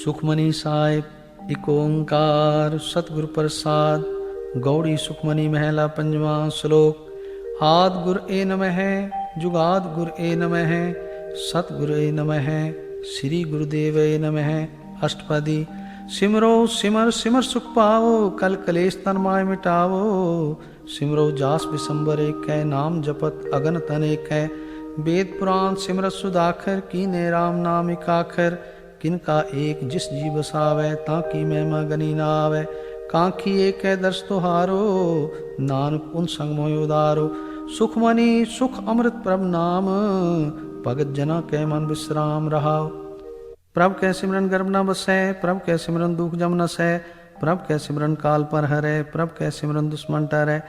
सुखमनी साहिब इक ओंकार सतगुर प्रसाद। गौड़ी सुखमनी महला पंजवा श्लोक। आद गुर ए नमः, जुगाद गुर ए नमः, सतगुर ए नमः, श्री गुरुदेव ए नमः। अष्टपदी। सिमरो सिमर सिमर सुख पाओ, कल कलेश तन माय मिटाओ। सिमरो जास बिसंबर एक है, नाम जपत अगन तन एक है। वेद पुराण सिमरत सुदाखर, कीने राम नाम इकाखर। किनका एक जिस जी बसावे, ताकि महिमा गनी ना आवे। कांखी एक है दर्श तुहारो, नानक उन संग मोय उदारो। सुखमनी सुख अमृत प्रभ नाम, भगत जना के मन विश्राम रहाओ। प्रभ कै सिमरन गर्भ न बसै, प्रभ कै सिमरन दुख जम न सै। प्रभ कै सिमरन काल पर हरै, प्रभ कै सिमरन दुश्मन टरै।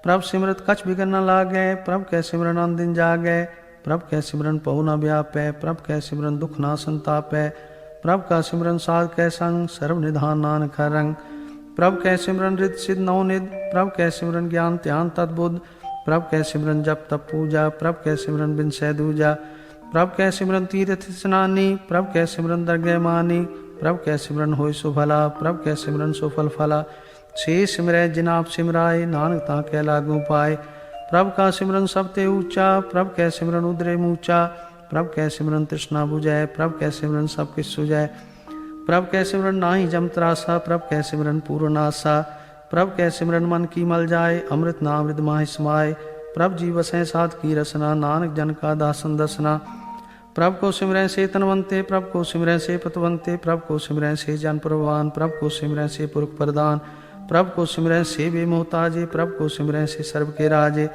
प्रभ सिमरत कछ बिगन न लागै, प्रभ कै सिमरन अन दिन जागै। प्रभ कै सिमरन पहु न व्यापै, प्रभ कै सिमरन दुख ना संतापै। प्रभ का सिमरन साध कै संग, सर्व निधान नानक हर रंग। प्रभ कै सिमरन रित सिद्ध नवनिध, प्रभ कै सिमरन ज्ञान ध्यान तद्बुद्ध। प्रभ कै सिमरन जप तप पूजा, प्रभ कै सिमरन बिन सै दूजा। प्रभ कै सिमरन तीर्थ स्नानी, प्रभ कै सिमरन दरगह मानी। प्रभ कै सिमरन होय सो भला, प्रभ कै सिमरन सो फल फला। से सिमरै जिन आप सिमराए, नानक ताकै लागू पाए। प्रभ का सिमरन सब ते ऊंचा, प्रभ कै सिमरन उदरे मूचा। प्रभ कै सिमरन तृष्णा बुझै, प्रभ कै सिमरन सब किछ सुझै। प्रभ कै सिमरन नाहि जम त्रासा, प्रभ कै सिमरन पूर्ण आसा। प्रभ कै सिमरन मन की मल जाए, अमृत नाम हृदय माहि समाए। प्रभ जी बसै साध की रसना, नानक जन का दासन दसना। प्रभ को सिमरै से तनवंते, प्रभ को सिमरै से पतवंते। प्रभ को सिमरै से जन प्रवान, प्रभ को सिमरै से पुरख प्रदान। प्रभ को सिमरै से बेमोहताजे, प्रभ को सिमरै से सर्व के राजे।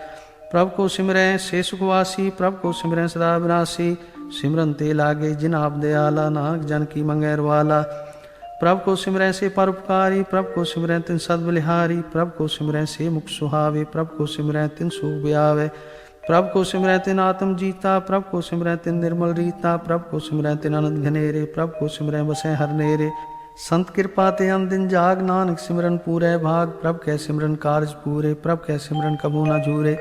प्रभ को सिमरै से सुखवासी, प्रभ को सिमरै सदा विनाशी। सिमरन ते लागे जिन आप दयाला, नानक जन की मंगैर वाला। प्रभ को सिमरै से परोपकारी, प्रभ को सिमरै तिन सद बलिहारी। प्रभ को सिमरै से मुख सुहावे, प्रभ को सिमरै तिन सुख ब्यावे। प्रभ को सिमरै तिन आत्म जीता, प्रभ को सिमरै तिन निर्मल रीता। प्रभ को सिमरै तिन अनंत घनेरे, प्रभ को सिमरै बसै हर नेरे। संत कृपा ते अन दिन जाग, नानक सिमरन पूरै भाग। प्रभ कै सिमरन कारज पूरे, प्रभ कै सिमरन कबू न झूरे।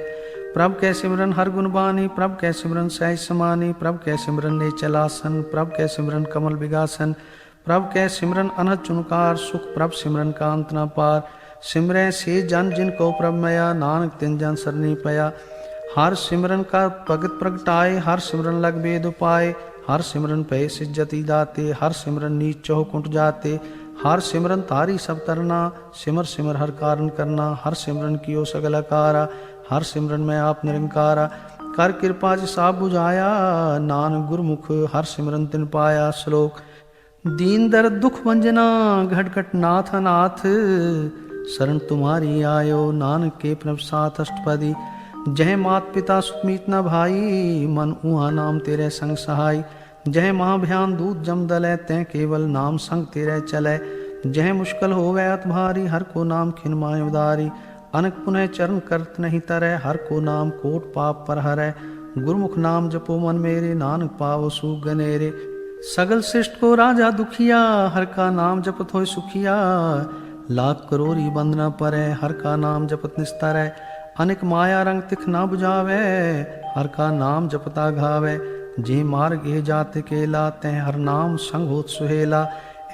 प्रभ कै सिमरन हर गुण बानी, प्रभ कै सिमरन सहज समानी। प्रभ कै सिमरन नेचल आसन, प्रभ कै सिमरन कमल विगासन। प्रभ कै सिमरन अनहद चुनकार सुख, प्रभ सिमरन का अंत न पार। सिमरै से जन जिनको प्रभ मया, नानक तिन जन सरनी पया। हर सिमरन का भगत प्रगटाए, हर सिमरन लग वेद उपाय। हर सिमरन पे सिज्जति दाते, हर सिमरन नीच चौह कुंठ जाते। हर सिमरन तारी सब तरना, सिमर सिमर हर कारण करना। हर सिमरन कियो सगल अकारा, हर सिमरन में आप निरंकारा। कर कृपा जिसा बुझाया, नानक गुरमुख हर सिमरन तिन पाया। श्लोक। दीन दर्द दुख वंजना, घट घट नाथ अनाथ। शरण तुम्हारी आयो, नानक के प्रभ साथ। अष्टपदी। जय मात पिता सुतमीत न भाई, मन उहा नाम तेरे संग सहाय। जय महाभयान दूत जम दलै, तै केवल नाम संग तेरे चलै। जय मुश्किल होवै अत भारी, हर को नाम खिन माय उदारी। अनक पुनः चरण करत नहीं तरह, हर को नाम कोट पाप पर हरै। गुरमुख नाम जपो मन मेरे, नानक पावो सुख गनेरे। सगल सृष्ट को राजा दुखिया, हर का नाम जपत होय सुखिया। लाख करोरी बंद न परै, हर का नाम जपत निस्तर है। अनेक माया रंग तिख ना बुझावे, हर का नाम जपता घावे। जे मार्ग ए जात केला, तै हर नाम संग होत सुहेला।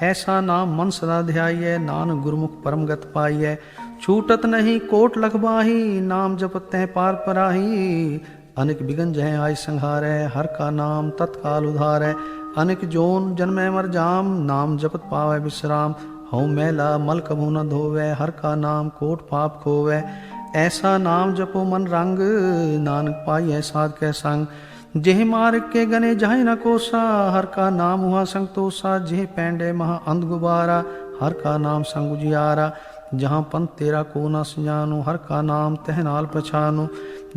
ऐसा नाम मन सदा ध्याइयै, नानक गुरमुख परम गत पाइयै। छूटत नहीं कोट लखबाही, नाम जपत तै पार पराही। अनेक बिगन जह आय संहारै, हर का नाम तत्काल उधारै। अनेक जोन जन्मै मर जाम, नाम जपत पावै विश्राम। हऊँ मैला मल कभू न धोवै, हर का नाम कोट पाप खोवै। ऐसा नाम जपो मन रंग, नानक पाइयै साध कै संग। जेह मार्ग के गने जाहि न कोसा, हर का नाम हुआ संग तोसा। जेह पैंडे महा अंध गुबारा, हर का नाम संग उजियारा। जहाँ पंथ तेरा को न सजानो, हर का नाम तह नाल पछानो।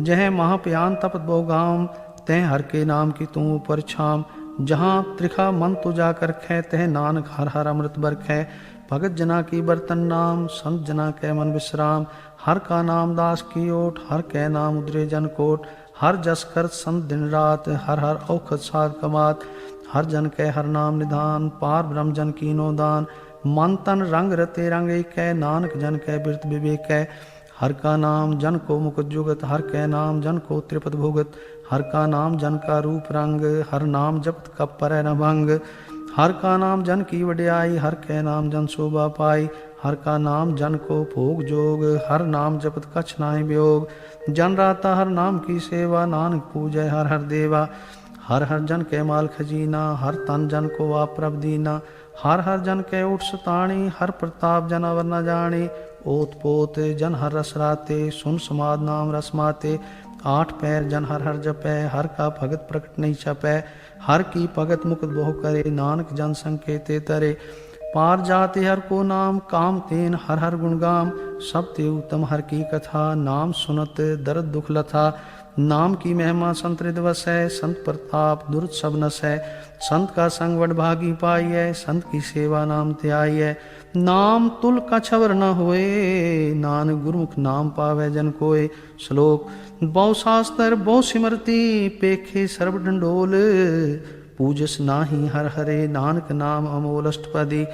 जह महाप्यान तपत बहु गाम, तह हर के नाम की तू ऊपर छाम। जहाँ त्रिखा मन तो जाकर खे, तह नानक हर हर अमृत बरखै। भगत जना की बर्तन नाम, संत जना कै मन विश्राम। हर का नाम दास की ओट, हर कै नाम उदरे जन कोट। हर जस कर संत दिन रात, हर हर औखद साध कमात। हर जन कै हर नाम निधान, पार ब्रह्म जन कीनो दान। मन तन रंग रते रंग एकै, नानक जन कै बिरत विवेकै। हर का नाम जन को मुकुट जुगत, हर कै नाम जन को त्रिपत भुगत। हर का नाम जन का रूप रंग, हर नाम जपत कप परै न भंग। हर का नाम जन की वड्याई, हर कै नाम जन शोभा पाई। हर का नाम जन को भोग जोग, हर नाम जपत कछ नाहि वियोग। जन राता हर नाम की सेवा, नानक पूजै हर हर देवा। हर हर जन कै माल खजीना, हर तन जन को आप प्रभ दीना। हर हर जन कै उठ सताणी, हर प्रताप जन अवर न जाणी। ओत पोत जन हर रस राते, सुन समाद नाम रस माते। आठ पैर जन हर हर जपै, हर का भगत प्रकट नहीं छपै। हर की भगत मुकुत बहु करे, नानक जन संकेते तरे। पार जाते हर को नाम, काम तेन हर हर गुण गाम। सब ते उत्तम हर की कथा, नाम सुनत दर्द दुख लथा। नाम की महिमा संत हृदय वसै, संत प्रताप दुर्त सब नसै। संत का संग वड भागी पाइयै, संत की सेवा नाम त्याइयै। नाम तुल का छवर न होए, नानक गुरमुख नाम पावै जन कोय। श्लोक बहु शास्त्र बहु सिमरती, पेखे सर्व डंडोल। पूजस नाही हर हरे, नानक नाम अमोल अष्टपदी।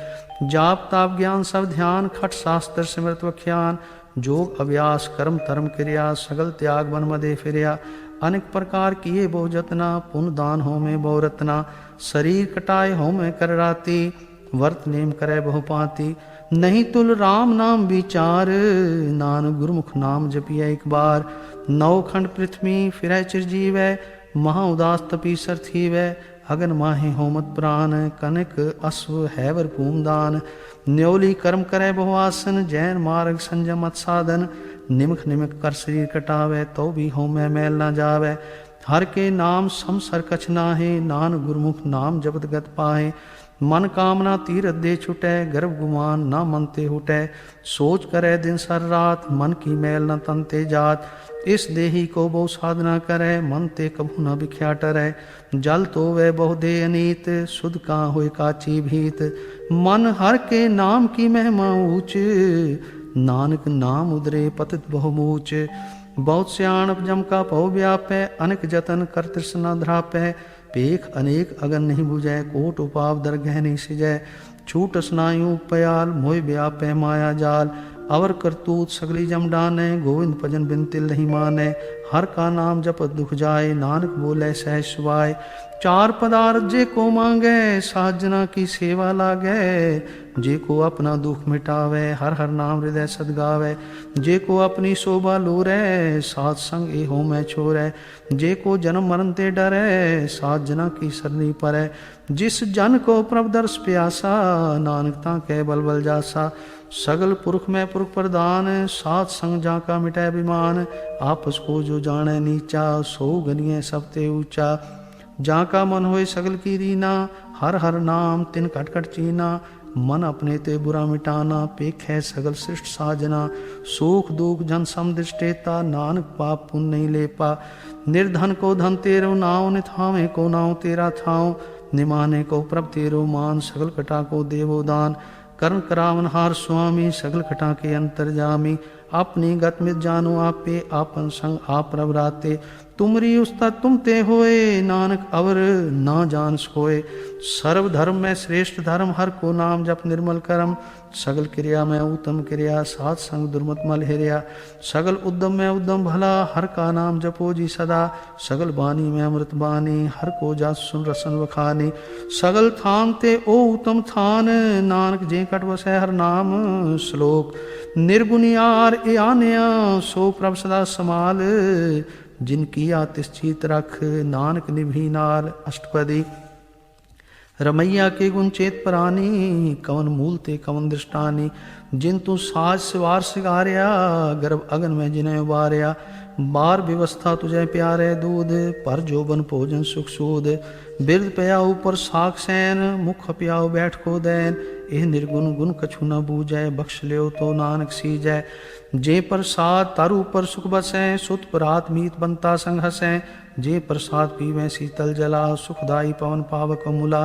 जाप ताप ज्ञान सब ध्यान, खट शास्त्र सिमरत वख्यान। जोग अभ्यास कर्म धर्म क्रिया, सगल त्याग बन मदे फिरया। अनेक प्रकार किए बहु जतना, पुन दान हो में बहु रत्ना। शरीर कटाए हो में कर राती, वर्त नेम करे बहु पाती। नहीं तुल राम नाम विचार, नानक गुरमुख नाम जपिया एक बार। नौ खंड पृथ्वी फिरै चिरजीवै, महा उदास तपीसर थीवै। अगन माहे होमत प्राण, कनक अश्व हैवर भूमदान। न्योली कर्म करे बहुआसन, जैन मार्ग संयम मत साधन। निमख निमख कर शरीर कटावे, तो भी होमै मैल न जावे। हर के नाम समसर कछ नाहे, नानक गुरमुख नाम जपत गत पाहे। मन कामना तीरथ दे छुटै, गर्भ गुमान ना मन ते हुटै। सोच करे दिन सर रात, मन की मैल न तन ते जात। इस देही को बहु साधना करे, मन ते कभू न बिख्या टरै। जल तो वह बहु दे अनीत, सुध का होए काची भीत। मन हर के नाम की महिमा ऊंच, नानक नाम उदरे पतित बहु मूच। बहुत स्याणप जम का पौ व्यापै, अनेक जतन कर तृष्णा ध्रापै। पेख अनेक अगन नहीं बुझै, कोट उपाव दर गह नहीं सिजै। छूट स्नायु पयाल, मोह व्यापै माया जाल। अवर करतूत सगली जम डानै, गोविंद भजन बिन तिल नहीं मानै। हर का नाम जपत दुख जाए, नानक बोले सहज सुभाए। चार पदार्थ जे को मांगै, साजना की सेवा लागै। जे को अपना दुख मिटावे, हर हर नाम हृदय सद गावे। जे को अपनी शोभा लोरै, सात संग ए हो मैं छोरै। जे को जन्म मरण ते डरै, सात जना की सरनी परै। जिस जन को प्रभ दर्श प्यासा, नानक ताकै बल बल जासा। सगल पुरख में पुरख प्रदान, सात संग जाका मिटै विमान। आपस को जो जाने नीचा, सो गनिए सब ते ऊंचा। जाका मन होए सगल की रीना, हर हर नाम तिन कट कट चीना। मन अपने ते बुरा मिटाना, पेख है सगल सृष्ट साजना। सुख दुख जन सम दृष्टेता, नानक पाप पुण्य नहीं लेपा। निर्धन को धन तेरो नाव, निथावे को नाव तेरा थाव। निमाने को प्रभ तेरो मान, सगल कटा को देवो दान। कर्ण करावन हार स्वामी, सगल कटा के अंतर जामी। अपनी गत मित जानो आपे, आपन संग आप प्रभ राते। तुमरी उस्ता तुम ते होए, नानक अवर ना जान सोए। सर्व धर्म में श्रेष्ठ धर्म, हर को नाम जप निर्मल करम। सगल क्रिया में उत्तम क्रिया, सात संग दुर्मत मल हेरिया। सगल उद्यम में उद्यम भला, हर का नाम जपो जी सदा। सगल बानी में अमृत बानी, हर को जा सुन रसन वखानी। सगल थान ते ओ उत्तम थान, नानक जे कट वसै हर नाम। श्लोक निर्गुनियार ए आनया, सो प्रभ सदा समाल। जिनकी आतिश्चित रख, नानक निभी नाल। अष्टपदी रमैया के गुण चेत परानी, कवन मूल ते कवन दृष्टानी। जिन तू साज सिवार सिगारिया, गर्भ अगन में जिन्हें उबारिया। बार व्यवस्था तुझे प्यारे दूध, पर जोबन भोजन सुख सूद। बिरद पया ऊपर साख सैन, मुख प्याओ बैठ को दैन। एह निर्गुण गुण कछु न बूझै, बख्श लियो तो नानक सीजै। जे प्रसाद तारू पर सुख बसै, सुत परात मीत बनता संग हसै। जे प्रसाद पीवें शीतल जला, सुखदाई पवन पावक मूला।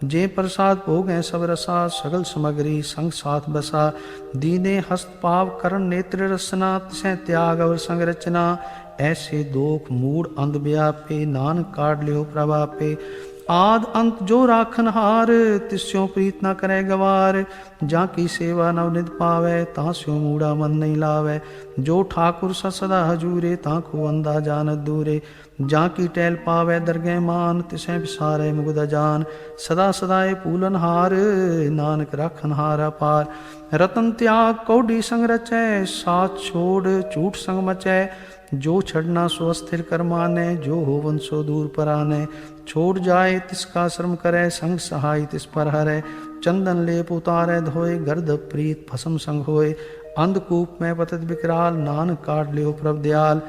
जे प्रसाद भोगें सब रसा, सगल समग्री संग साथ बसा। दीने हस्त पाव करण नेत्र रसना, तिसै त्याग अवर संग रचना। ऐसे दोख मूड अंध व्यापे, नानक काट लियो प्रभापे। आद अंत जो राखन हार, तिस्यों प्रीत न करे गवार। जाकी सेवा नवनिध पावै, तास्यों मूढ़ा मन नहीं लावै। जो ठाकुर सदा हजूरे, ताको अंधा जानत दूरे। जाकी टैल पावै दरगह मान, तिसें बिसारे मुगद जान। सदा सदाए पूलन हार, नानक राखन हारा पार। रतन त्याग कौडी संग रचै, साथ छोड़ झूठ संग मचै। जो छड़ना सो अस्थिर कर माने, जो होवन सो दूर पर आने। छोड़ जाए तिसका श्रम करे, संग सहाय तिस पर हरै। चंदन लेप उतारे धोए, गर्द प्रीत भस्म संग होए। अंधकूप में पतित विकराल, नानक काट लियो प्रभ दयाल।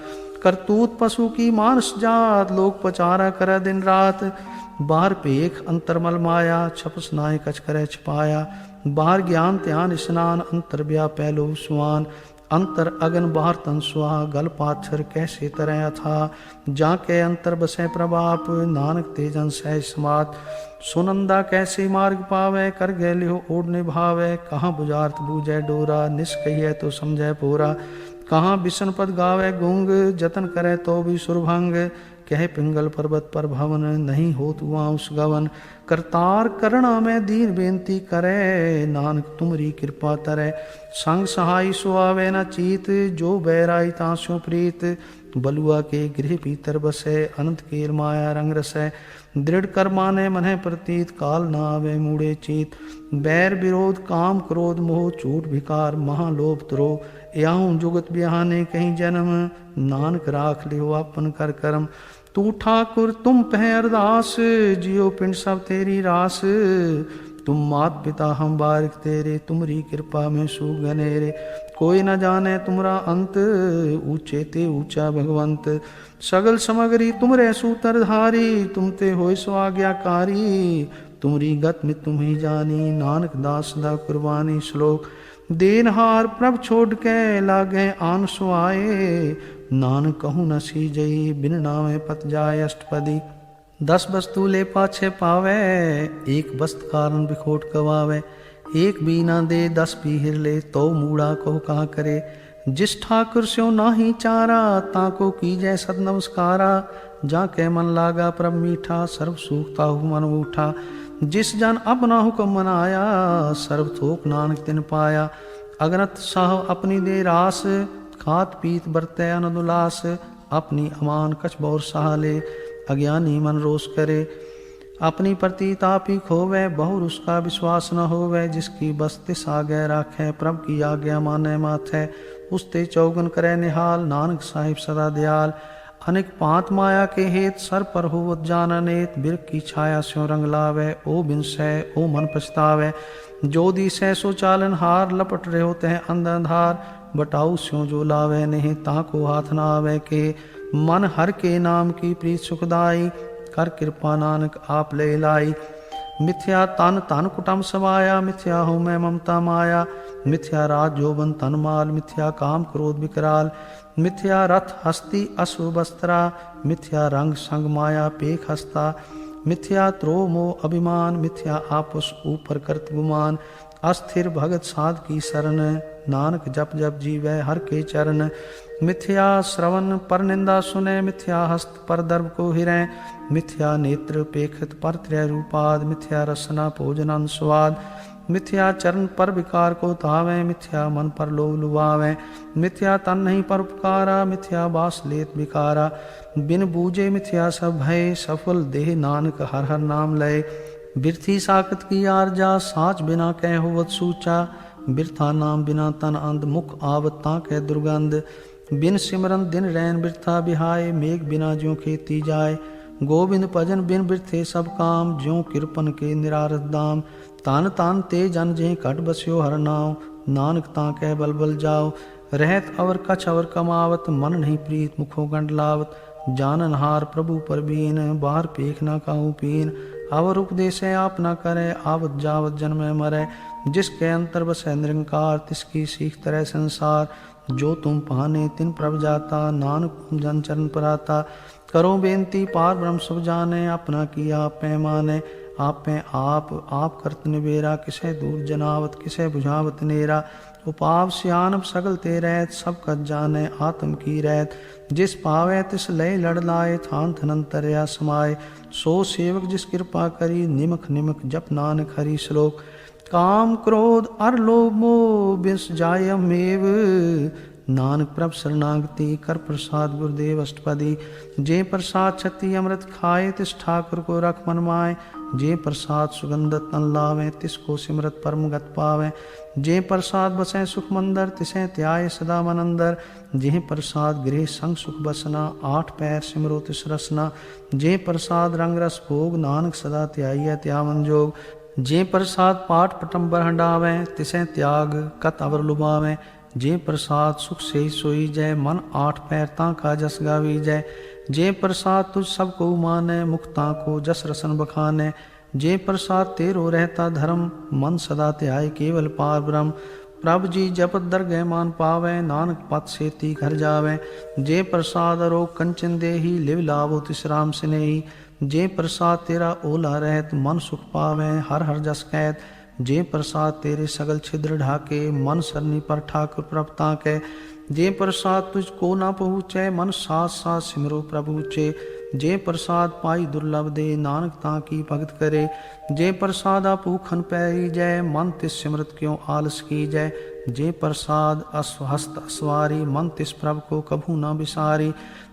करतूत पशु की मानस जात, लोक पचारा करे दिन रात। बाहर पेख अंतरमल माया, छपस नाय कछ करे छिपाया। बाहर ज्ञान ध्यान स्नान, अंतर व्यापै लोभ सुआन। अंतर अगन बाहर तन सुहा, गल पाथर कैसे तरह अथा। जाके अंतर बसै प्रभाप, नानक तेजन सहज समात। सुनंदा कैसे मार्ग पावै, कर गए लिहो ओढ़ निभावै। कहाँ बुझार्थ बूझै डोरा, निष्कहियै तो समझै पोरा। कहाँ बिसन पद गावै गुंग, जतन करे तो भी सुरभंग। कह पिंगल पर्वत पर भवन, नहीं हो तू उस गवन। करतार करना में दीन बेनती करे, नानक तुमरी कृपा तरै। संग सहाय सुआवे न चीत, जो बैराई तास्यों प्रीत। बलुआ के गृह भीतर बसै, अनंत केल माया रंग रसै। दृढ़ कर माने मन्ह प्रतीत, काल न आवे मूढ़े चीत। बैर विरोध काम क्रोध मोह, झूठ विकार महालोभ द्रोह। याहूँ जुगत बिहाने कहीं जन्म, नानक राख लियो आपन कर कर्म। तू ठाकुर तुम पह अरदास, जियो पिंड सब तेरी रास। तुम मात पिता हम बारिक तेरे, तुमरी कृपा में सूख गनेरे। कोई न जाने तुमरा अंत, ऊंचे ते ऊंचा भगवंत। सगल समगरी तुमरे सूतर धारी, तुम ते होय सो आज्ञाकारी। तुमरी गत में तुम ही जानी, नानक दास दा कुर्बानी। श्लोक देनहार प्रभ छोड़ के, लागे आन सो आए। नानक कहूँ न सीजई, बिन नामे पत जाय अष्टपदी। 10 वस्तु ले पाछे पावे, एक वस्त कारण बिखोट गवावे। एक भी ना दे 10 पीहिर ले, तो मूढ़ा को कहा करे। जिस ठाकुर स्यों नाही चारा, ताको कीजै सद नमस्कारा। जाके मन लागा प्रभ मीठा, सर्व सुख ताहु मन उठा। जिस जन अपना हुक्म मनाया, सर्व थोक नानक तिन पाया। अगनत साह अपनी दे रास, खात पीत बरतै आनंद उल्लास। अपनी अमान कछ बौर सहाले, अज्ञानी मन रोष करे। अपनी प्रतीत आप ही खोवै, बहुर उसका विश्वास न होवै। जिसकी बस तिस आगे राखै, प्रभ की आज्ञा मानै माथै। उसते चौगन करे निहाल, नानक साहिब सदा दयाल। अनेक पांत माया के हेत, सर पर होवत जान अनेत। बिरख की छाया स्यों रंग लावै, ओ बिनसै ओ मन पछतावै। जो दिसै सो चालन हार, लपट रहो तह अंध अंधार। बटाऊ स्यों जो लावे नहीं, ताको हाथ न आवे के। मन हर के नाम की प्रीत सुखदाई, कर कृपा नानक आप ले लाई। मिथ्या तन तन कुटम समाया, मिथ्या हो मैं ममता माया। मिथ्या राज जोबन तन माल, मिथ्या काम क्रोध विकराल। मिथ्या रथ हस्ती अशुभ वस्त्रा, मिथ्या रंग संग माया पेख हस्ता। मिथ्या त्रो मोह अभिमान, मिथ्या आपस ऊपर करत गुमान। अस्थिर भगत साध की शरण, नानक जप जप जीवै हर के चरण। मिथ्या श्रवण पर निंदा सुने, मिथ्या हस्त पर दर्भ को हिरै। मिथ्या नेत्र पेखत पर त्रय रूपाद, मिथ्या रसना भोजन स्वाद। मिथ्या चरण पर विकार को तावै, मिथ्या मन पर लोभ लुभावै। मिथ्या तन नहीं पर उपकारा, मिथ्या बास लेत विकारा। बिन बूझे मिथ्या सब भय, सफल देह नानक हर हर नाम लय। बिरथी साकत की आरजा, साच बिना कह होवत सूचा। बिरथा नाम बिना तन अंध, मुख आवत ताके दुर्गंध। बिन सिमरन दिन रैन बिरथा बिहाय, मेघ बिना ज्यों खेती जाय। गोविंद भजन बिन बिरथे सब काम, ज्यों किरपन के निरारथ दाम। तान तान ते जन जें घट बस्यो हर नाम, नानक ताके बल बल जाओ। रहत अवर कछ अवर कमावत, मन नहीं प्रीत मुखों गंड लावत। जानन हार प्रभु पर बीन, बाहर पेख ना काहू पीन। अवर उपदेश आप न करे, आवत जावत जन्म मरै। जिसके अंतर बसै निरंकार, तिसकी सीख तरह संसार। जो तुम पाने तिन प्रभ जाता, नानक जन चरण पर आता। करो बेनती पार ब्रह्म सब जाने, अपना किया आप पैमाने। आप करत निबेरा, किसे दूर जनावत किसे बुझावत नेरा। उपाव सियानप सगल ते रहत, सब कत जाने आत्म की रहत। जिस पावै तिस लय लड़ लाए, थान थनंतरया समाए। सो सेवक जिस कृपा करी, निमख निमख जप नानक हरि श्लोक। काम क्रोध अर लोभ मोह बिस जाय मेव, नानक प्रभ शरणागति कर प्रसाद गुरुदेव अष्टपदी। जे प्रसाद छति अमृत खाए, तिस ठाकुर को रख मन माए। जे प्रसाद सुगंधत तन लावे, तिसको सिमरत परम गत पावे। जे प्रसाद बसै सुख मंदर, तिसै त्याय सदा मन अंदर। जे प्रसाद गृह संग सुख बसना, आठ पैर सिमरो तिस रसना। जे प्रसाद रंग रस भोग, नानक सदा त्याई त्यावन जोग। जे प्रसाद पाठ पटम्बर हंडावे, तिसै त्याग कत अवर लुभावे। जे प्रसाद सुख से सोई जय, मन आठ पैर ताका जस गावी जय। जे प्रसाद तुझ सब को माने, मुक्ता को जस रसन बखाने। जे प्रसाद तेरो रहता धर्म, मन सदा त्याय केवल पार ब्रह्म। प्रभु जी जपत दरगह मान पावे, नानक पत सेती घर जावे। जे प्रसाद अरोग कंचन देही, लिव लाभो तिस राम स्नेही। जे प्रसाद तेरा ओला रहत, मन सुख पावे हर हर जस कहत। जे प्रसाद तेरे सगल छिद्र ढाके, मन सरनी पर ठाकुर प्रभ ताके। जे प्रसाद तुझको ना पहुँचे, मन साथ साथ सिमरो प्रभु ऊचे। जे प्रसाद पाई दुर्लभ दे, नानक ताकी भगत करे। जे प्रसाद भूखन पैरी जय, मन तिस सिमरत क्यों आलस की जय। जे प्रसाद हस्त अस्वारी, मन तिस प्रभ को कभू ना बिसारी।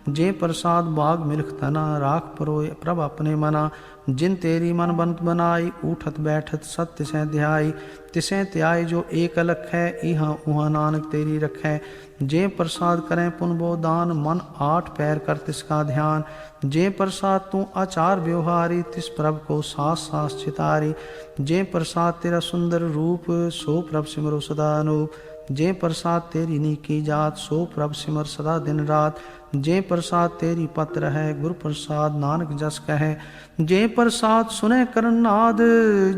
जे प्रसाद बाग मिल्ख तना, राख परोए प्रभ अपने मना। जिन तेरी मन बंत बनाई, उठत बैठत सत्य से ध्याई। तिसे त्याय जो एक अलख है, इहाँ उहाँ नानक तेरी रखै। जे प्रसाद करें पुन बो दान, मन आठ पैर कर तिसका ध्यान। जे प्रसाद तू आचार व्यवहारी, तिस प्रभ को सास सास चितारी। जे प्रसाद तेरा सुंदर रूप, सो प्रभ सिमरो सदा अनूप। जे प्रसाद तेरी नीकी जात, सो प्रभ सिमर सदा दिन रात। जे प्रसाद तेरी पत्र है, गुरु प्रसाद नानक जस कहे। जे प्रसाद सुने करन नाद,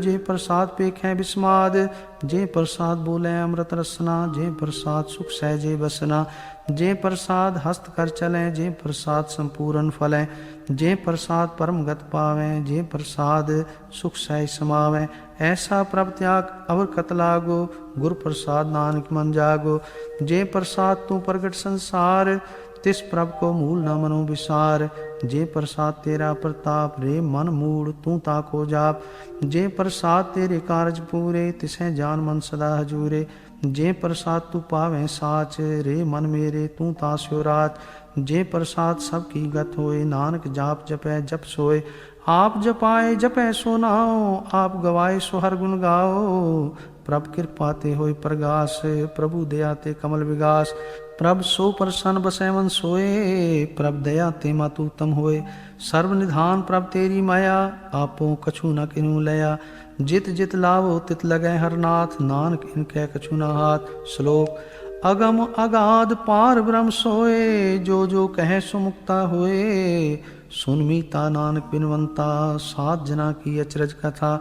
जे प्रसाद पेखें बिस्माद। जे प्रसाद बोले अमृत रसना, जे प्रसाद सुख सहजे बसना। जे प्रसाद हस्त कर चले, जे प्रसाद संपूर्ण फले। जे प्रसाद परम गत पावे, जे प्रसाद सुख सहज समावे। ऐसा प्रभ त्याग अवर कत लागो, गुरु प्रसाद नानक मन जागो। जे प्रसाद तू प्रगट संसार, तिस प्रभ को मूल न मनो विसार। जे प्रसाद तेरा प्रताप, रे मन मूड तू ताको जाप। जे प्रसाद तेरे कारज पूरे, तिसे जान मन सदा हजूरे। जे प्रसाद तू पावे साच, रे मन मेरे तू तास्यो रात। जे प्रसाद सबकी गत होए, नानक जाप जपै जप सोए। आप जपाए जपै सो नाओ, आप गवाए सो हर गुण गाओ। प्रभ कृपा ते होए प्रगास, प्रभु दया ते कमल विगास। प्रभ सो प्रसन्न बसै मन सोए, प्रभ दया ते मातु उत्तम होए। सर्व निधान प्रभ तेरी माया, आपो कछु न किन्हू लया। जित जित लावो तित लगै हर नाथ, नानक इनकै कछु न हाथ। श्लोक अगम अगाध पार ब्रह्म सोए, जो जो कहे सो मुक्ता होए। सुन मीता नानक बिनवंता, सात जना की अचरज कथा।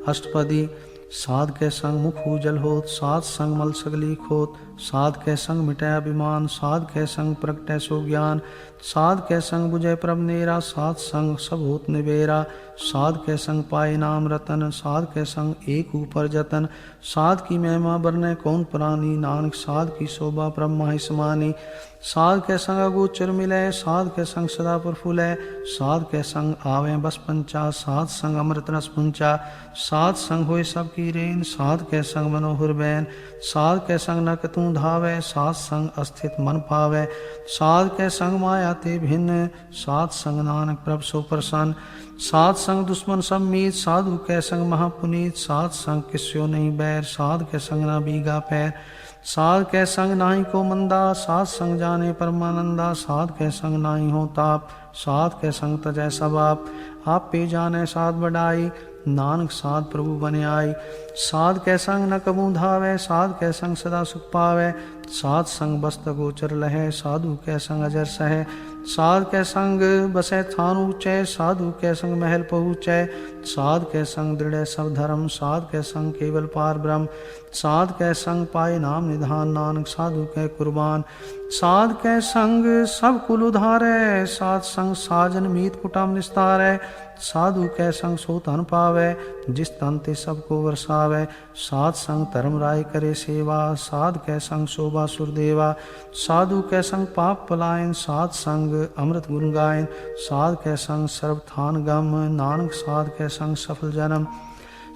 अष्टपदी साध के संग मुख उजल होत, साध संग मल सगली खोत। साध के संग मिटै अभिमान, साध के संग प्रगटै सो ज्ञान। साध के संग बुझै प्रभ नेरा, साध संग सब होत निबेरा। साध के संग पाए नाम रतन, साध के संग एक ऊपर जतन। साध की महिमा बरनै कौन प्राणी, नानक साध की शोभा प्रभ माहि समानी। साध के संग अगोचर मिलै, साध के संग सदा प्रफुल्लै। साध के संग आवे बस पंचा, साध संग अमृत रस पुंचा। साध संग होए सब की रेन, साध के संग मनोहर बैन। साध के संग नक तू धावै, साध संग अस्थित मन पावै। साध के संग माया ते भिन्न, साध संग नानक प्रभ सो प्रसन्न। साध संग दुश्मन सब मीत, साधु के संग महापुनीत। साध संग किस्यो नहीं बैर, साध के संग ना बीगा पैर। साध के संग नाही को मंदा, साध संग जाने परमानंदा। साध के संग नाही हो ताप, साध के संग तजै सब आप पे जाने साध बढ़ाई, नानक साध प्रभु बने आई। साध के संग न कबू धावै, साध के संग सदा सुख पावै। साध संग बस्त गोचर लहै, साधु कै संग अजर सह, साध कै संग बसै थान ऊँचै, साधु कै संग महल पहुँचै, साध कै संग दृढ़ सब धर्म, साध कै संग केवल पार ब्रह्म, साध कै संग पाए नाम निधान, नानक साधु कै कुर्बान, साध कै संग सब कुल उधारै, साध संग साजन मीत कुटुम निस्तारै, साधु कै संग सो धन पावै, जिस तन ते सबको वरसावै, साध संग धर्म राय करे सेवा, साध कै संग शोभा सुरदेवा, साधु कै संग पाप पलायन, साध संग अमृत गुण गायन, साध कै संग सर्व थान गम, नानक साध कै संग सफल जन्म,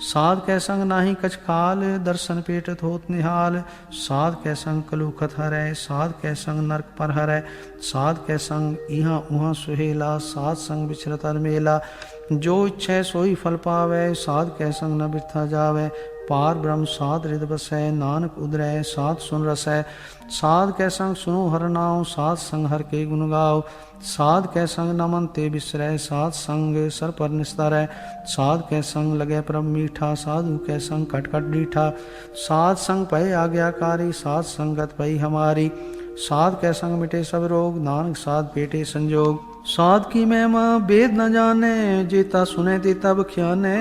साध कै संग नाही कछ काल, दर्शन पेटत होत निहाल, साध कै संग कलुखत हरै, साध कै संग नरक पर हरै, साध कै संग इहाँ उहाँ सुहेला, साध संग विचरत मेला, जो इच्छै सोई फल पावै, साध कै संग न बिरथा जावै, पार ब्रह्म साध हृद बसै, नानक उदरै साध सुन रसै, साध कै संग सुनो हर नाम, साध संग हर के गुण गाओ, साध कै संग नमन ते बिसरै, साध संग सर पर निस्तारै, साध कै संग लगे परम मीठा, साधु कै संग कट कट डीठा, साध संग पै आज्ञाकारी, साध संगत पै हमारी, साध कै संग मिटे सब रोग, नानक साध पेटे संजोग, साध की महिमा वेद न जाने, जेता सुने तेता बख्याने,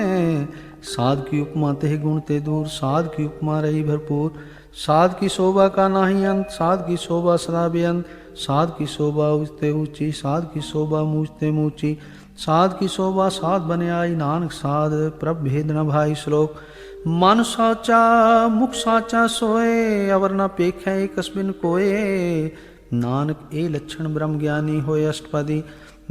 साध की उपमा तेह गुण ते दूर, साध की उपमा रही भरपूर, साध की शोभा का नाही अंत, साध की शोभा सदा बेअंत, साध की शोभा ऊंचते ऊंची, साध की शोभा मूझते मूची, साध की शोभा साध बने आई, नानक साध प्रभ भेद न भाई। श्लोक मन साचा मुख साचा सोए, अवर न पेखै कस्बिन कोए, नानक ए लक्षण ब्रह्म ज्ञानी होए अष्टपदी,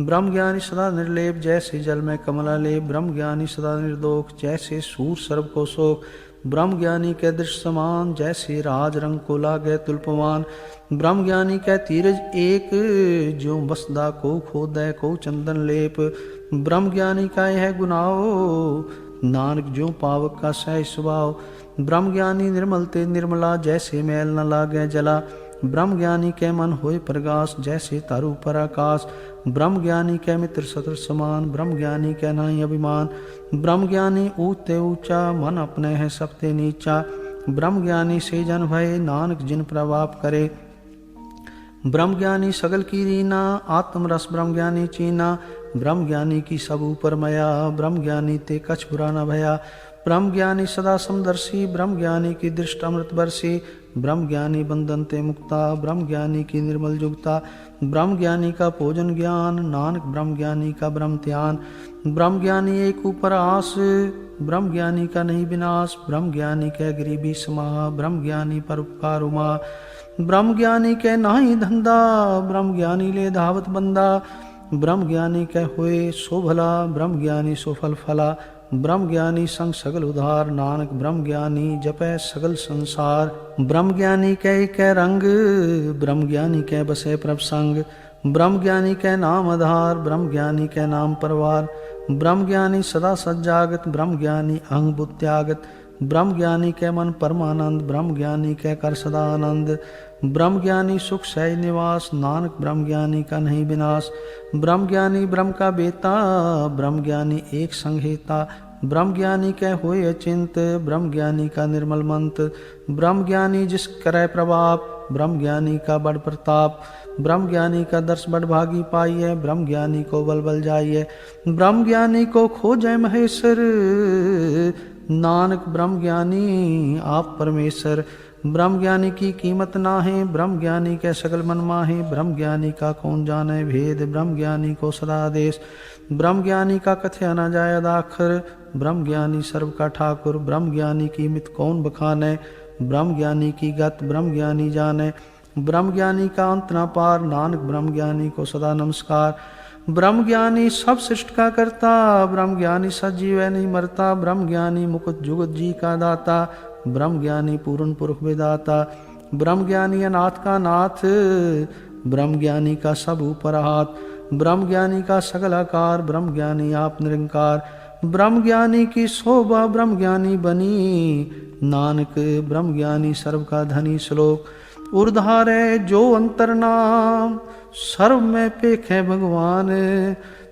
ब्रह्म ज्ञानी सदा निर्लेप जैसे जल में कमला लेप, ब्रह्म ज्ञानी सदा निर्दोष जैसे सूर सर्व को शोक, ब्रह्म ज्ञानी के दृश्य समान जैसे राज रंग को लागे तुल्पवान, ब्रह्म ज्ञानी के तीरज एक जो बसदा को खोदै को चंदन लेप, ब्रह्म ज्ञानी का यह गुनाहो नानक जो पावक का सह स्वभाव, ब्रह्म ज्ञानी निर्मल ते निर्मला जैसे मैल न लागे जला, ब्रह्म ज्ञानी के मन होए प्रकाश जैसे तारू पर आकाश, ब्रह्म ज्ञानी के मित्र शत्रु समान, ब्रह्म ज्ञानी के नहीं अभिमान, ब्रह्म ज्ञानी ऊंचे ऊंचा मन अपने है सबते नीचा, ब्रह्म ज्ञानी से जन भय नानक जिन प्रभाव करे, ब्रह्म ज्ञानी सगल की रीना आत्म रस ब्रह्म ज्ञानी चीना, ब्रह्म ज्ञानी की सब ऊपर मया, ब्रह्म ज्ञानी ते कछ बुरा न भया, ब्रह्म ज्ञानी सदा समदर्शी, ब्रह्म ज्ञानी की दृष्ट अमृत बरसी, ब्रह्म ज्ञानी बंधन ते मुक्ता, ब्रह्म ज्ञानी की निर्मल जुगता, ब्रह्म ज्ञानी का भोजन ज्ञान, नानक ब्रह्म ज्ञानी का ब्रह्म ध्यान, ब्रह्म ज्ञानी एक ऊपर आस, ब्रह्म ज्ञानी का नहीं विनाश, ब्रह्म ज्ञानी के गरीबी समाह, ब्रह्म ज्ञानी पर उपकार उमा, ब्रह्म ज्ञानी के नाही धंधा, ब्रह्म ज्ञानी ले धावत बंदा, ब्रह्म ज्ञानी के हुए सो भला, ब्रह्म ज्ञानी सो फल फला, ब्रह्म ज्ञानी संग सगल उधार, नानक ब्रह्म ज्ञानी जपै सगल संसार, ब्रह्म ज्ञानी कै रंग, ब्रह्म ज्ञानी कै बसे प्रभ संग, ब्रह्म ज्ञानी कै नाम आधार, ब्रह्म ज्ञानी कै नाम परवार, ब्रह्म ज्ञानी सदा सज्जागत, ब्रह्म ज्ञानी अहंग बुद्ध त्यागत, ब्रह्म ज्ञानी के मन परमानंद, ब्रह्म ज्ञानी के कर सदा आनंद, ब्रह्म ज्ञानी सुख सह निवास, नानक ब्रह्म ज्ञानी का नहीं विनाश, ब्रह्म ज्ञानी ब्रह्म का बेता, ब्रह्म ज्ञानी एक संहेता, ब्रह्म ज्ञानी के होए अचिंत, ब्रह्म ज्ञानी का निर्मल मंत्र, ब्रह्म ज्ञानी जिस करे प्रभाव, ब्रह्म ज्ञानी का बड़ प्रताप, ब्रह्म ज्ञानी का दर्श बड़ भागी पाइए, ब्रह्म ज्ञानी को बल बल जाइए, ब्रह्म ज्ञानी को खोजै महेश्वर, नानक ब्रह्म ज्ञानी आप परमेश्वर, ब्रह्म ज्ञानी की कीमत ना है, ब्रह्म ज्ञानी के सकल मन माहे, ब्रह्म ज्ञानी का कौन जाने भेद, ब्रह्म ज्ञानी को सदा आदेश, ब्रह्म ज्ञानी का कथ्या न जाय अदाखर, ब्रह्म ज्ञानी सर्व का ठाकुर, ब्रह्म ज्ञानी की मित कौन बखाने, ब्रह्म ज्ञानी की गत ब्रह्म ज्ञानी जाने, ब्रह्म ज्ञानी का अंत न पार, नानक ब्रह्म ज्ञानी को सदा नमस्कार, ब्रह्म ज्ञानी सब सृष्टि का करता, ब्रह्म ज्ञानी सजीव है नहीं मरता, ब्रह्म ज्ञानी मुकुट जुगत जी का दाता, ब्रह्म ज्ञानी पूर्ण पुरुष विदाता, ब्रह्म ज्ञानी अनाथ का नाथ, ब्रह्म ज्ञानी का सब ऊपर हाथ, ब्रह्म ज्ञानी का सगल आकार, ब्रह्म ज्ञानी आप निरंकार, ब्रह्म ज्ञानी की शोभा ब्रह्म ज्ञानी बनी, नानक ब्रह्म ज्ञानी सर्व का धनी। श्लोक उर्धारे जो अंतर नाम, सर्व में पेख है भगवान,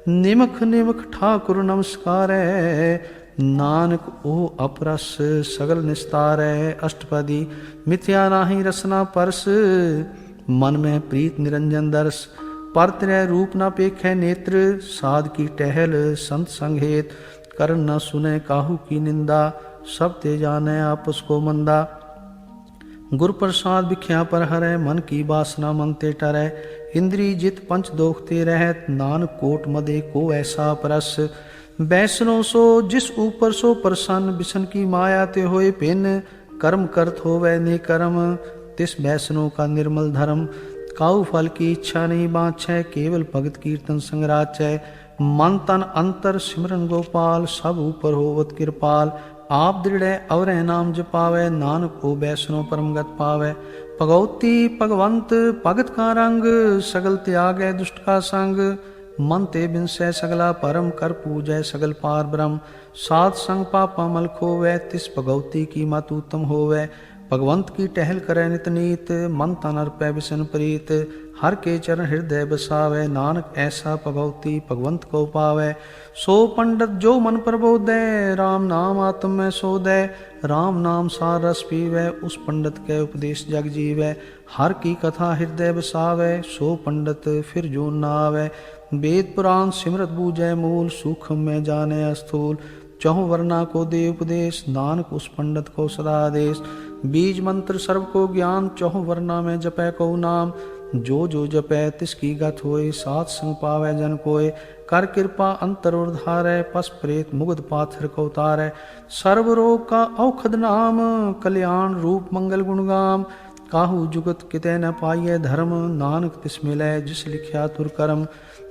निमख निमख ठाकुर नमस्कार है, नानक ओह अपरस सगल निस्तारै। अष्टपदी मिथ्या नाहि रसना परस, मन में प्रीत निरंजन दर्श। पर त्रय रूप न पेखै नेत्र, साध की टहल संत संघेत। करण न सुने काहू की निंदा, सब ते जाने आपस को मंदा। गुर प्रसाद भिख्या पर हरै, मन की वासना मन ते टरै। इंद्री जित पंच दोख ते रहत, नानक कोट मदे को ऐसा परस। बैसनो सो जिस ऊपर सो प्रसन्न, बिसन की माया ते होए पिन। कर्म करत होवै ने कर्म, तिस बैसनो का निर्मल धर्म। काऊ फल की इच्छा नहीं बाँछै, केवल भगत कीर्तन संग राचै। मन तन अंतर सिमरन गोपाल, सब ऊपर होवत कृपाल। आप दृढ़ अवरै नाम जपावै, नानक को बैसनो परमगत पावै। भगवती भगवंत भगत का रंग, सगल त्यागै दुष्ट का संग। मन ते बिनसै सगला परम, कर पूजै सगल पार ब्रह्म। साध संग पापा मल खोवै, तिस भगवती की मत उत्तम होवै। भगवंत की टहल करे नित नीत, मन तन अर्पै बिसन प्रीत। हर के चरण हृदय बसावै, नानक ऐसा भगवती भगवंत को पावै। सो पंडित जो मन प्रबोधै, राम नाम आत्म में सोधै। राम नाम सार रस पीवै, उस पंडित के उपदेश जग जीवै। हर की कथा हृदय बसावै, सो पंडित फिर जो न आवै। वेद पुराण सिमरत बूझै मूल, सूक्ष्म में जाने स्थूल। चौह वर्णा को दे उपदेश, नानक उस पंडित को सदा आदेश। बीज मंत्र सर्व को ज्ञान, चौह वर्णा में जपै को नाम। जो जो जपै तिसकी गत होए, साथ संग पावै जन कोय। कर कृपा अंतर उधारै, पस प्रेत मुग्ध पाथर को उतारै। सर्व रोग का औखद नाम, कल्याण रूप मंगल गुणगाम। काहू जुगत कितै न पाइयै धर्म, नानक तिस मिलै जिस लिखिया तुर कर्म।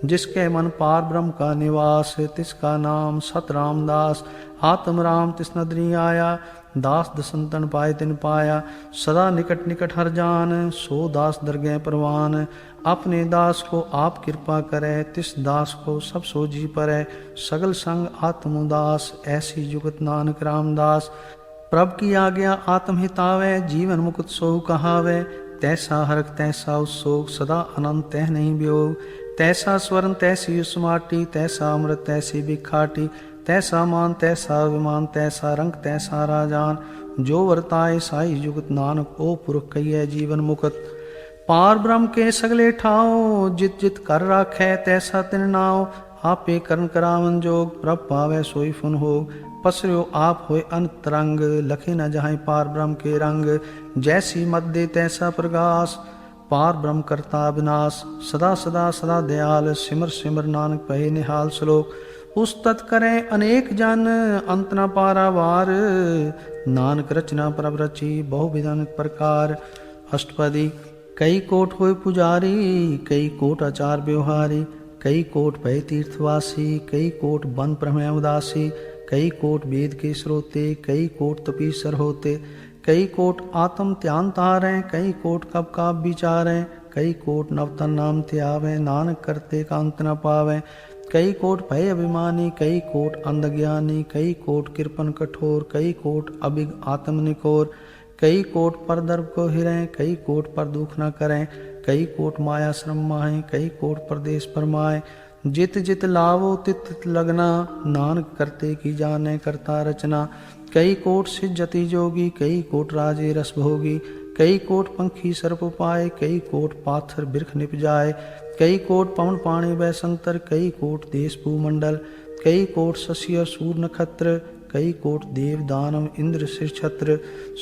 जिसके मन पार ब्रह्म का निवास, तिसका नाम सत रामदास। आत्म राम तिस नदरी आया, दास दसंतन पाए तिन पाया। सदा निकट निकट हर जान, सो दास दरगह परवान। अपने दास को आप कृपा करे, तिस दास को सब सोजी परै। सगल संग आत्म उदास, ऐसी जुगत नानक रामदास। प्रभ की आज्ञा आत्म हितावै, जीवन मुकुत सोहु कहावै। तैसा हरक तैसा उत्सोग, सदा अनंत तह नहीं वियोग। तैसा स्वर्ण तैसी उसमाटी, तैसा अमृत तैसी बिखाटी। तैसा मान तैसा अभिमान, तैसा रंग तैसा राजान। जो वर्ताए साई जुगत, नानक ओ पुरख कहिए जीवन मुकुत। पार ब्रह्म के सगले ठाओ, जित जित कर राखै तैसा तिन नाओ। आपे करण करावन जोग, प्रभ पावै सोई फुन होग। पसर्यो आप होए अंतरंग, लखे न जहाँ पार ब्रह्म के रंग। जैसी मत दे तैसा प्रकाश, पार ब्रह्म करता विनाश। सदा सदा सदा दयाल, सिमर सिमर नानक पहे निहाल। श्लोक उस तत् करें अनेक जन, अंत न पारावार। नानक रचना प्रभ रची, बहुविध अनेक प्रकार। अष्टपदी कई कोट होए पुजारी, कई कोट आचार व्यवहारी। कई कोट भय तीर्थवासी, कई कोट वन प्रमेय उदासी। कई कोट वेद के स्रोते, कई कोट तपीसर होते। कई कोट आत्म ध्यान तारें, कई कोट कब का विचारें। कई कोट नवतन नाम त्यावें, नानक करते का अंत न पावें। कई कोट भय अभिमानी, कई कोट अंधज्ञानी। कई कोट कृपन कठोर, कई कोट अभिग आत्म निकोर। कई कोट पर दर्भ को हिरें, कई कोट पर दुख न करें। कई कोट माया श्रम माहें, कई कोट परदेश परमाए। जित जित लावो तित तित लगना, नानक करते की जाने करता रचना। कई कोट सिज्जति जोगी, कई कोट राजे रस भोगी। कई कोट पंखी सर्प पाए, कई कोट पाथर बिरख निप जाए। कई कोट पवन पाणी बैसंतर, कई कोट देश भूमंडल। कई कोट शशि और सूर्य नक्षत्र, कई कोट देव दानव इंद्र सिर छत्र।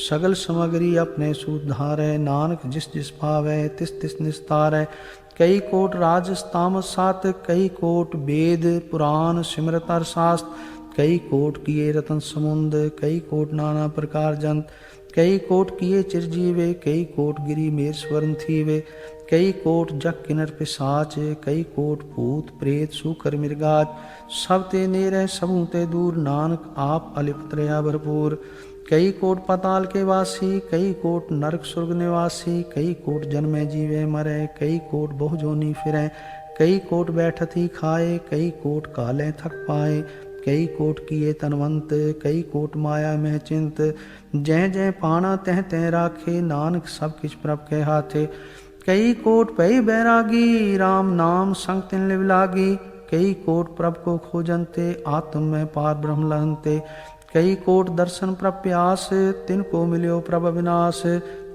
सगल समग्री अपने सुधारै, नानक जिस जिस भावै तिस तिस निस्तारै। कई कोट राजस्तामस सात, कई कोट वेद पुराण सिमरत अर शास्त्र। कई कोट किए रतन समुंद, कई कोट नाना प्रकार जंत। कई कोट किए चिरजीवे, कई कोट गिरी मेर स्वर्ण थीवे। कई कोट जग किन्नर पिशाच, कई कोट भूत प्रेत सूकर मृगाच। सब ते नेरे सबू ते दूर, नानक आप अलिप्त रहा भरपूर। कई कोट पाताल के वासी, कई कोट नरक स्वर्ग निवासी। कई कोट जन्मे जीवे मरे, कई कोट बहु जोनी फिरे। कई कोट बैठत ही खाए, कई कोट काले थक पाए। कई कोट किए तनवंत, कई कोट माया में चिंत। जय जय पाना तह तह राखे, नानक सब किछ प्रभ के हाथे। कई कोट भई बैरागी, राम नाम संग तिन लिव लागी। कई कोट प्रभ को खोजनते, आत्म में पार ब्रह्म लहनते। कई कोट दर्शन प्रभ प्यास, तिनको मिल्यो प्रभ अविनाश।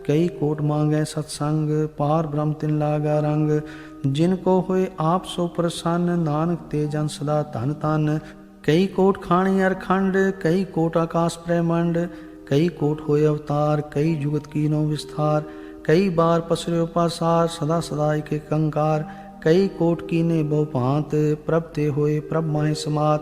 कई कोट मांगे सत्संग, पार ब्रह्म तिन लागा रंग। जिनको होए आप सो प्रसन्न, नानक ते जन सदा धन धन। कई कोट खाणी अरखंड, कई कोट आकाश ब्रह्मंड। कई कोट होए अवतार, कई जुगत कीनो विस्तार। कई बार पसर्यो पासार, सदा सदा एक कंकार। कई कोट कीने बहु भांत, प्रभ ते होए प्रभ माहे समात।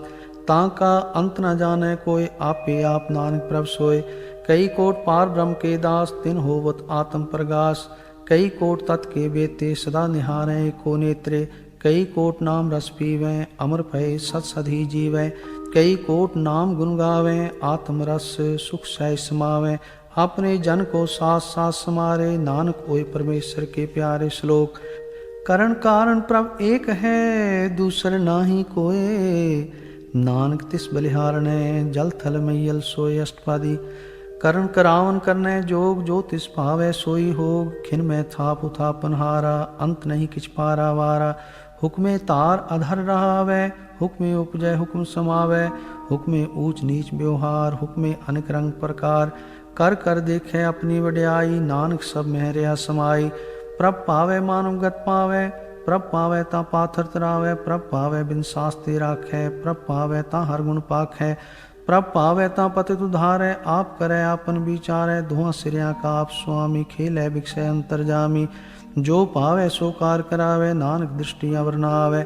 ताका अंत न जाने कोय, आपे आप नानक प्रभ सोय। कई कोट पार ब्रह्म के दास, तिन होवत आत्म प्रगास। कई कोट तत् के बेते, सदा निहारें को नेत्रे। कई कोट नाम रस पीवें, अमर भय सत सधी जीवें। कई कोट नाम गुण गावें, आत्म रस सुख सह समावें। अपने जन को साथ साथ समारे, नानक ओए परमेश्वर के प्यारे। श्लोक। करण कारण प्रभ एक है, दूसर नाही कोय। नानक तिस बलिहारणे, जल थल मैयल सोय। अष्टपदी। करण करावन करने जोग, जो तिस भावै सोई होग। खिन में थाप उथापन हारा, अंत नहीं किछ पारा वारा। हुक्मे तार अधर रहावै, हुक्मे उपजय हुक्म समावै। हुक्मे ऊंच नीच व्यवहार, हुक्मे अनेक रंग प्रकार। कर कर देखे अपनी वड्याई, नानक सब में रहा समाई। प्रभ पावे मानव गत पावे, प्रभ पावे ता पाथर तरावे। प्रभ पावे बिन शास्ते राखै, प्रभ पावे ता हर गुण पाखै। प्रभ पावे ता पतित उधारै, आप करे आपन विचारै। धुआं सिरिया का आप स्वामी, खेलै बिक्षय अंतरजामी। जो पावे सो कार करावे, नानक दृष्टि अवर न आवे।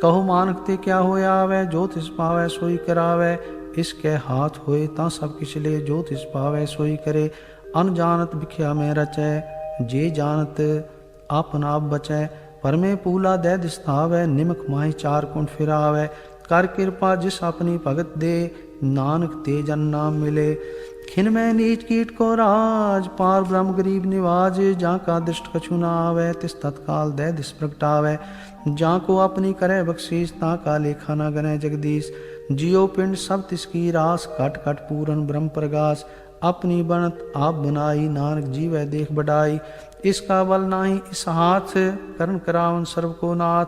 कहो मानक ते क्या होय आवे, जो तिस पावे सोई करावे। इसके हाथ होए ता सब किछ ले, जो तिस पावे सोई करे। अनजानत बिख्या में रचै, जे जानत आपन आप बचै। पर में पूला दे दिस्तावै, निमक माही चार कुंड फिरावै। कर कृपा जिस अपनी भगत दे, नानक ते जन नाम मिले। खिन में नीच कीट को राज, पार ब्रह्म गरीब निवाज। जाका दृष्ट कछु न आवे, तिस तत्काल दे दिस प्रगटावे। जाको अपनी करे बख्शीस, ताका लेखा न गने जगदीश। जियो पिंड सब तिसकी रास, कट कट पूरन ब्रह्म प्रगास। अपनी बनत आप बनाई, नानक जीवै देख बढ़ाई। इसका बल नाही इस हाथ, करण करावन सर्व को नाथ।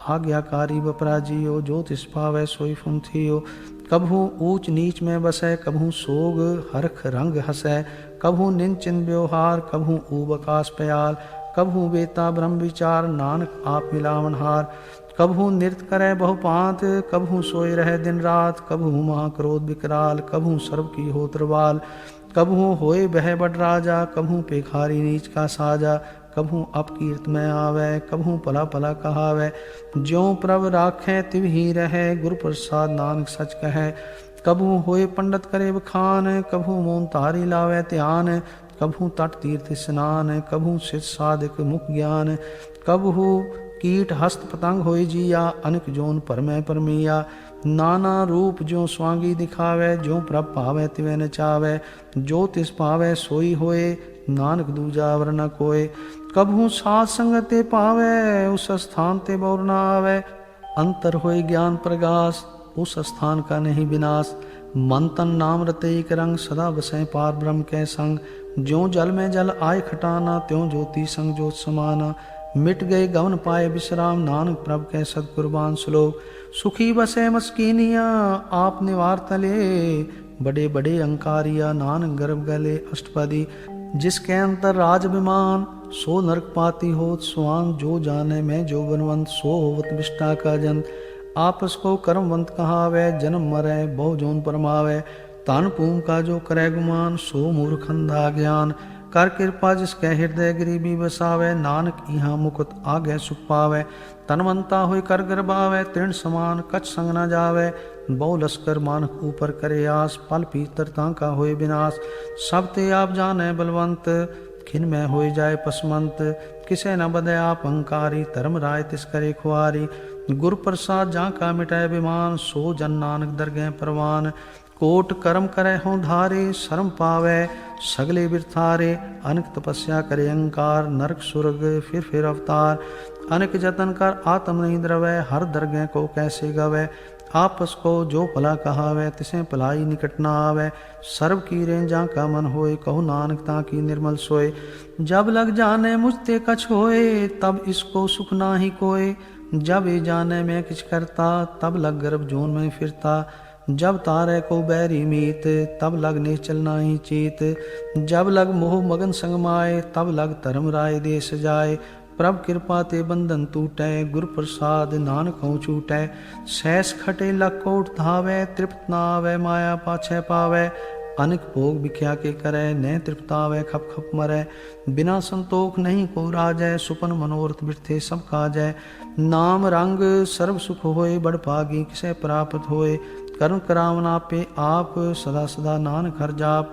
आज्ञाकारी बपराजियो, जो तिस पावै सोई फुंथियो। कभू ऊंच नीच में बसै, कभू सोग हरख रंग हसै। कभू निंचिन व्यवहार, कभू ऊब आकाश पयाल। कभू बेता ब्रह्म विचार, नानक आप मिलावन हार। कभू नृत्य करे बहु पांत, कभू सोए रहे दिन रात। कभू महाक्रोध विकराल, कभू सर्व की होत्रवाल। कभू होए बह बड़ राजा, कभू पेखारी नीच का साजा। कभू अपकीर्त में आवे, कभू पला पला कहावे। ज्यों प्रभ राखें तिव ही रहे, गुरु प्रसाद नानक सच कहे। कभू होए पंडित करे बखान, कभू मोन तारी लावे ध्यान। कभू तट तीर्थ स्नान, कभू सिद्ध साधक मुख ज्ञान। कभू कीट हस्त पतंग होए जिया, अनक जोन परमै परमिया। नाना रूप जो स्वांगी दिखावे, जो प्रभ पावे तिवे नचावे। जो तिस पावे सोई होए, नानक दूजा वर न कोय। कभू साध संगत ते पावे, उस स्थान ते बौर न आवे। अंतर होए ज्ञान प्रगास, उस स्थान का नहीं विनाश। मन तन नाम रते एक रंग, सदा बसें पार ब्रह्म के संग। ज्यों जल में जल आय खटाना, त्यों ज्योति संग ज्योत समाना। मिट गए गवन पाए विश्राम, नानक प्रभ के सदकुर्बान। श्लोक। सुखी बसे मस्कीनिया, आप निवार तले। बड़े बड़े अंकारिया, नानक गर्भ गले। अष्टपदी। जिसके अंतर राज विमान, सो नरक पाती होत स्वान। जो जाने में जो बनवंत, सो होवत विष्टा का जंत। आपस को कर्मवंत कहावे, जन्म मरे बहु जोन परमावे। तान पूम का जो करे गुमान, सो मूर्ख अंधा ज्ञान। कर कृपा जिसके हृदय गरीबी बसावे, नानक यहाँ मुकुत आगे सुख पावे। तनवंता हुई कर गर्भावे, तृण समान कछ संग न जावे। बहु लश्कर मानक ऊपर करे आस, पल पीतरता का होए विनाश। सब ते आप जाने बलवंत, खिन में होए जाए पसमंत। किसे न बदे आप अहंकारी, धर्म राय तिस करे खुआरी। गुरु प्रसाद जा का मिटाए विमान, सो जन नानक दरगह परवान। कोट कर्म करे हों धारे, शर्म पावे सगले बिरथारे। अनक तपस्या करे अहंकार, नरक सुरग फिर अवतार। अनक जतन कर आत्म नहीं द्रवै, हर दरगह को कैसे गवै। आपस को जो भला कहावे, तिसे भलाई निकट न आवे। सर्व की रेंजा का मन होए, कहो नानक ताकी निर्मल सोए। जब लग जाने मुझते कछ होए, तब इसको सुख नाही कोय। जब ये जाने मैं किछ करता, तब लग गर्भ जोन में फिरता। जब तारे को बैरी मीत, तब लग निश्चल नाही चीत। जब लग मोह मगन संग माए, तब लग धर्म राय देश जाए। प्रभ कृपा ते बंधन टूटै, गुर प्रसाद नानक हों छूटै। सहस खटे लख कोट धावै, तृप्त ना आवै माया पाछै पावै। अनेक भोग बिख्या के करै, न तृप्तावै खप खप मरै। बिना संतोख नहीं को राजै, सुपन मनोरथ बिरथे सब काजै। नाम रंग सर्व सुख होए, बड़ भागी किसे प्राप्त होए। करुण करावन आपे आप, सदा सदा नानक हर जाप।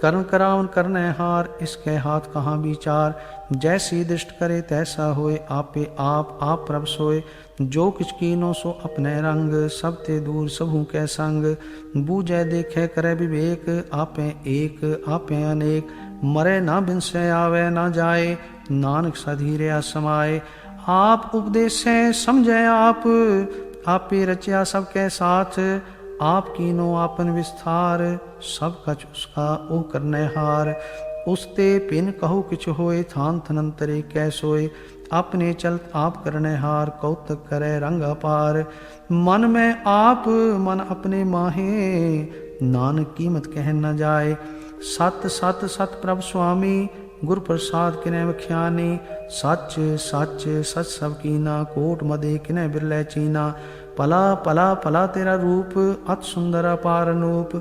करुण करावन करने हार, इसके हाथ कहाँ विचार। जैसी दृष्ट करे तैसा होए, आपे आप प्रभ सोए। जो किछ कीनो सो अपने रंग, सब ते दूर सबहु कै संग। बूझै देखे करे विवेक, आपे एक आपे अनेक। मरे ना बिनसे आवे ना जाए, नानक सधीरया समाए। आप उपदेशे समझे आप, आपे रचया सबके साथ। आप कीनो आपन विस्तार, सब कछ उसका ओ करने हार। उसते पिन कहो किछ होए, थान थनंतरे कै सोए। अपने चलत आप करने हार, कौतक करे रंग अपार। मन में आप मन अपने माहे, नानक कीमत कह न जाए। सत सत सत प्रभ स्वामी, गुर प्रसाद किने बख्यानी। सच सच सच सब कीना, कोट मदे किने बिरलै चीना। पला पला पला तेरा रूप, अत सुंदर अपार अनूप।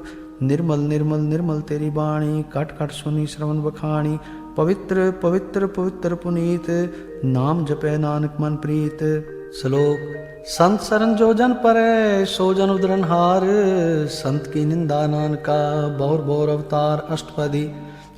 निर्मल निर्मल निर्मल तेरी बाणी, कट कट सुनी श्रवण बखाणी। पवित्र पवित्र पवित्र पुनीत, नाम जपै नानक मन प्रीत। श्लोक। संत सरन जो जन परै, सो जन उदरन हार। संत की निंदा नानका, बौर बौर अवतार अष्टपदी।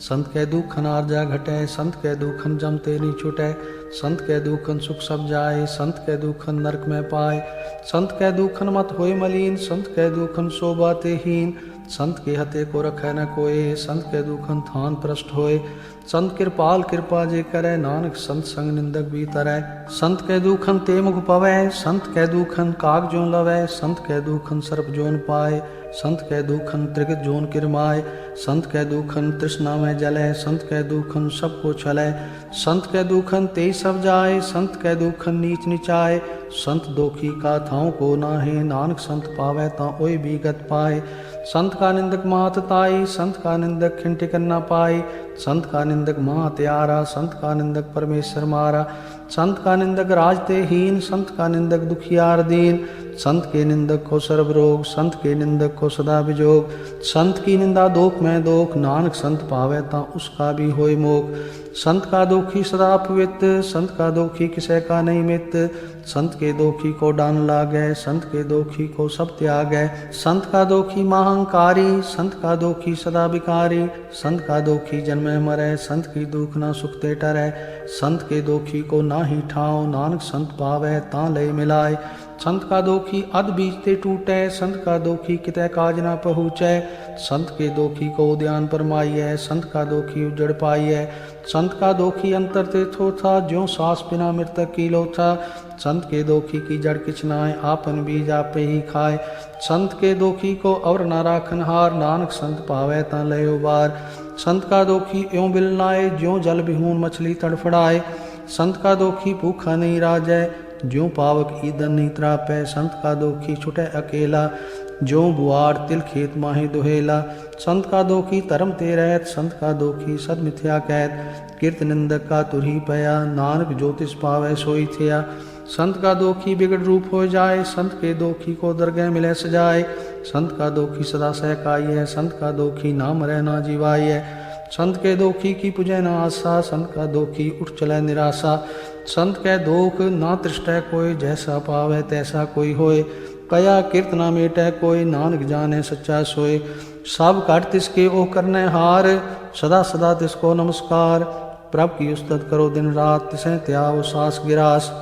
संत कै दुखन आरजा घटै, संत कै दुखन जमते नहीं छुटै। संत कै दुखन सुख सब जाए, संत कै दुखन नरक में पाए। संत कै दुखन मत होए मलीन, संत कै दुखन शोभा ते हीन। संत के हते को रखै न कोय, संत कै दुखन थान प्रष्ट होए। संत कृपाल कृपा जे करै, नानक संत संग निंदक भी तरै। संत कै दुखन ते मुख पवै, संत कै दुखन काग जोन लवै। संत कै दुखन सर्प जोन पाए, संत कै दुखन त्रिगत जोन किरमाए। संत कै दुखन तृष्णा में जलै, संत कै दुखन सबको छलै। संत कै दुखन ते सब जाए, संत कै दुखन नीच निचाए। संत दोखी का थाओं को नाहे, नानक संत पावै तां ओय भी गत पाए। संत का निंदक मात ताई, संत का निंदक खिन टिकन न पाई। संत का निंदक महा त्यारा, संत का निंदक परमेश्वर मारा। संत का निंदक राज ते हीन, संत का निंदक दुखियार दीन। संत के निंदक को सर्व रोग, संत के निंदक को सदा विजोग। संत की निंदा दोख में दोख, नानक संत पावे ता उसका भी होय मोख। संत का दोखी सदा पवित्र, संत का दोखी किसे का नहीं मित। संत के दोखी को डान लागै, संत के दोखी को सब त्यागै। संत का दोखी महांकारी, संत का दोखी सदा विकारी। संत का दोखी जन्मे मरै, संत की दुख ना सुखते टरै। संत के दोखी को नाही ठाव, नानक संत पावै तां लय मिलाय। संत का दोखी अध बीज ते टूटै, संत का दोखी कितै काज ना पहुँचै। संत के दोखी को उद्यान परमाइयै, संत का दोखी उजड़ पाइयै। संत का दोखी अंतर ते थोथा, ज्यों सास बिना मृतक की लोथा। संत के दोखी की जड़ किछ नाय, आपन बीज आपे ही खाए। संत के दोखी को और न राखन हार, नानक संत पावै तां लय उबार। संत का दोखी यों बिल नाए, ज्यों जल बिहून मछली तड़फड़ाए। संत का दोखी भूखा नहीं राजै, ज्यों पावक ईंधन नहीं त्रापै। संत का दोखी छुटै अकेला, ज्यों बुआड़ तिल खेत माहे दुहेला। संत का दोखी धर्म ते रहत, संत का दोखी सद मिथ्या कहत। कीर्त निंदक का तुरही पया, नानक ज्योतिष पावै सोई थिया। संत का दोखी बिगड़ रूप हो जाए, संत के दोखी को दरगह मिले सजाए। संत का दोखी सदा सहकाई है, संत का दोखी नाम रह ना जीवाई है। संत के दोखी की पुजै न आशा, संत का दोखी उठ चलै निराशा। संत कै दोख ना तृष्टै कोय, जैसा पावै तैसा कोई होय। कया कीर्त ना मेटै कोय, नानक जाने सच्चा सोय। सब घट तिसके ओ करने हार, सदा सदा तिसको नमस्कार। प्रभ की उस्तत करो दिन रात, तिसें त्याओ सास गिरास।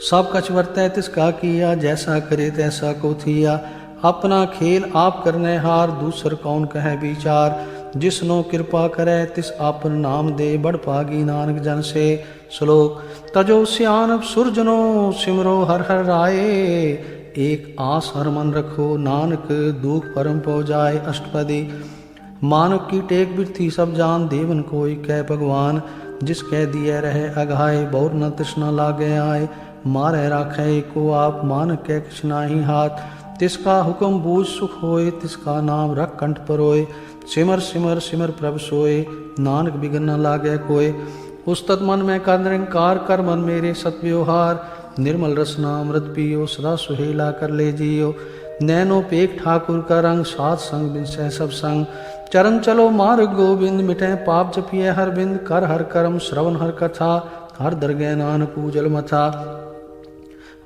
सब कछ वर्तै तिसका किया, जैसा करे तैसा को थिया। अपना खेल आप करने हार, दूसर कौन कहे विचार। जिसनो कृपा करे तिस आपन नाम दे, बड़ भागी नानक जन से। श्लोक। तजो सियानप सुरजनो, सिमरो हर हर राये। एक आस हर मन रखो, नानक दुख परम पौ जाए। अष्टपदी। मानव की टेक बिरथी सब जान, देवन कोई कह भगवान। जिस कह दिए रहे अघाए, बहुर न तृष्णा लागे आए। मारै राखै एको आप, मान कै किछ नाहि हाथ। तिसका हुक्म बूझ सुख होए, तिसका नाम रख कंठ परोए। सिमर सिमर सिमर प्रभ सोए, नानक बिगन न लागै कोय। उस्तत मन में कर निरंकार, कर मन मेरे सत व्यवहार। निर्मल रसना अमृत पियो, सदा सुहेला कर ले जियो। नैनो पेख ठाकुर का रंग, साध संग बिनसै सब संग। चरण चलो मार्ग गोविंद, मिटै पाप जपिए हर बिंद। कर हर कर्म श्रवण हर कथा, हर दरगह नानक पूजल मथा।